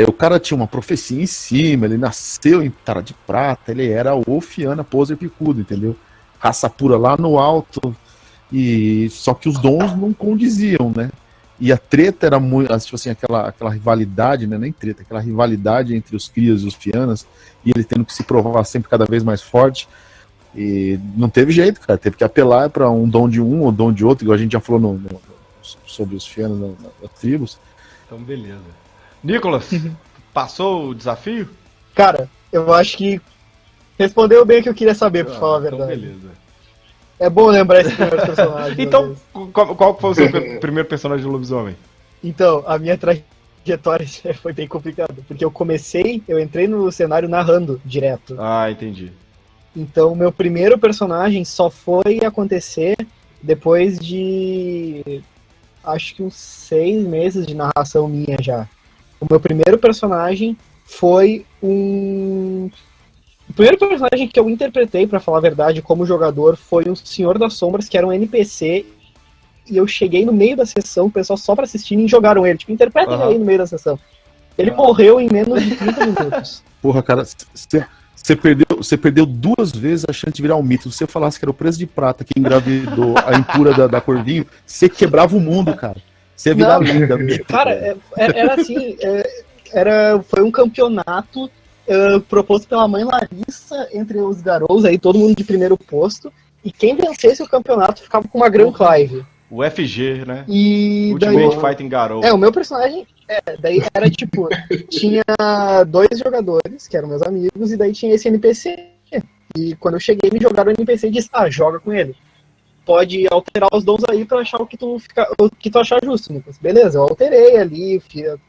O cara tinha uma profecia em cima, ele nasceu em Tara de Prata, ele era o Fianna Poser Picudo, entendeu? Raça pura lá no alto, e só que os dons não condiziam, né? E a treta era muito, tipo assim, aquela rivalidade, né? Nem treta, aquela rivalidade entre os crias e os Fiannas, e ele tendo que se provar sempre cada vez mais forte. E não teve jeito, cara. Teve que apelar pra um dom de um ou dom de outro, igual a gente já falou sobre os Fianos nas tribos. Então, beleza. Nicolas, passou o desafio? Cara, eu acho que respondeu bem o que eu queria saber, pra falar a verdade. Então, beleza. É bom lembrar esse primeiro personagem. Então, qual foi o seu primeiro personagem de lobisomem? Então, a minha trajetória foi bem complicada, porque eu entrei no cenário narrando direto. Ah, entendi. Então, meu primeiro personagem só foi acontecer depois de, acho que uns 6 meses de narração minha já. O meu primeiro personagem foi O primeiro personagem que eu interpretei, pra falar a verdade, como jogador, foi um Senhor das Sombras, que era um NPC, e eu cheguei no meio da sessão, o pessoal só pra assistir e jogaram ele. Tipo, interpretem aí no meio da sessão. Ele morreu em menos de 30 minutos. Porra, cara, você perdeu 2 vezes a chance de virar um mito. Se você falasse que era o preço de prata que engravidou a impura da Corvinho, você quebrava o mundo, cara. Você ia virar linda. Cara, era assim, foi um campeonato proposto pela mãe Larissa entre os garotos, aí todo mundo de primeiro posto, e quem vencesse o campeonato ficava com uma Grand Clive. O FG, né? E Ultimate Fighting Garou. O meu personagem, daí era tipo, tinha 2 jogadores, que eram meus amigos, e daí tinha esse NPC. E quando eu cheguei, me jogaram o NPC e disse, joga com ele. Pode alterar os dons aí pra achar o que tu achar justo, Nicolas. Beleza, eu alterei ali,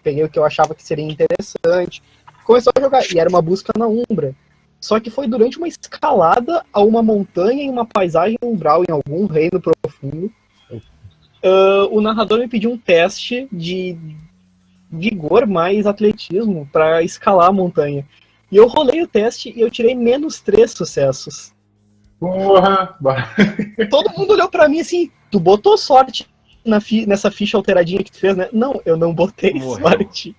peguei o que eu achava que seria interessante. Começou a jogar, e era uma busca na Umbra. Só que foi durante uma escalada a uma montanha e uma paisagem umbral em algum reino profundo. O narrador me pediu um teste de vigor mais atletismo para escalar a montanha. E eu rolei o teste e eu tirei -3 sucessos. Porra! Todo mundo olhou pra mim assim, tu botou sorte nessa ficha alteradinha que tu fez, né? Não, eu não botei sorte.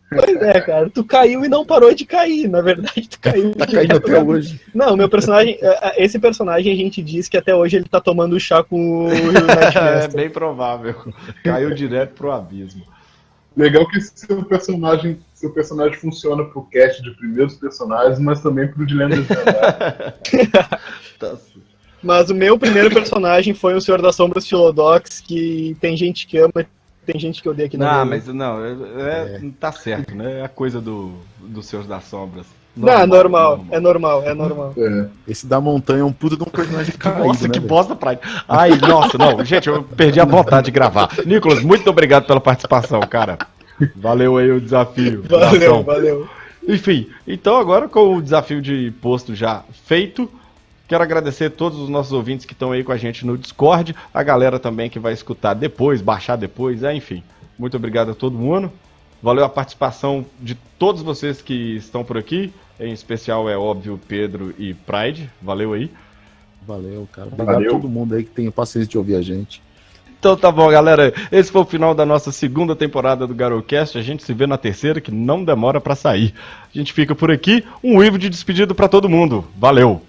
Pois é, cara, tu caiu e não parou de cair, na verdade tu caiu. Tá caindo até hoje. Não, meu personagem, esse personagem a gente diz que até hoje ele tá tomando chá com o É bem provável. Caiu direto pro abismo. Legal que seu personagem funciona pro cast de primeiros personagens, mas também pro de lendas Tá. Mas o meu primeiro personagem foi o Senhor das Sombras Philodox, que tem gente que ama, tem gente que odeia aqui na Não, mas não, tá certo, né? É a coisa do Senhor das Sombras. Normal. É normal. Esse da montanha é um puta de um personagem caído, Nossa, né, que velho? bosta pra... Ai, nossa, não. Gente, eu perdi a vontade de gravar. Nicolas, muito obrigado pela participação, cara. Valeu aí o desafio. Valeu. Enfim, então agora com o desafio de posto já feito, quero agradecer a todos os nossos ouvintes que estão aí com a gente no Discord, a galera também que vai escutar depois, baixar depois, enfim. Muito obrigado a todo mundo. Valeu a participação de todos vocês que estão por aqui, em especial, é óbvio, Pedro e Pride. Valeu aí. Valeu, cara. Obrigado a todo mundo aí que tem paciência de ouvir a gente. Então tá bom, galera. Esse foi o final da nossa segunda temporada do GaroCast. A gente se vê na terceira, que não demora pra sair. A gente fica por aqui. Um uivo de despedida pra todo mundo. Valeu!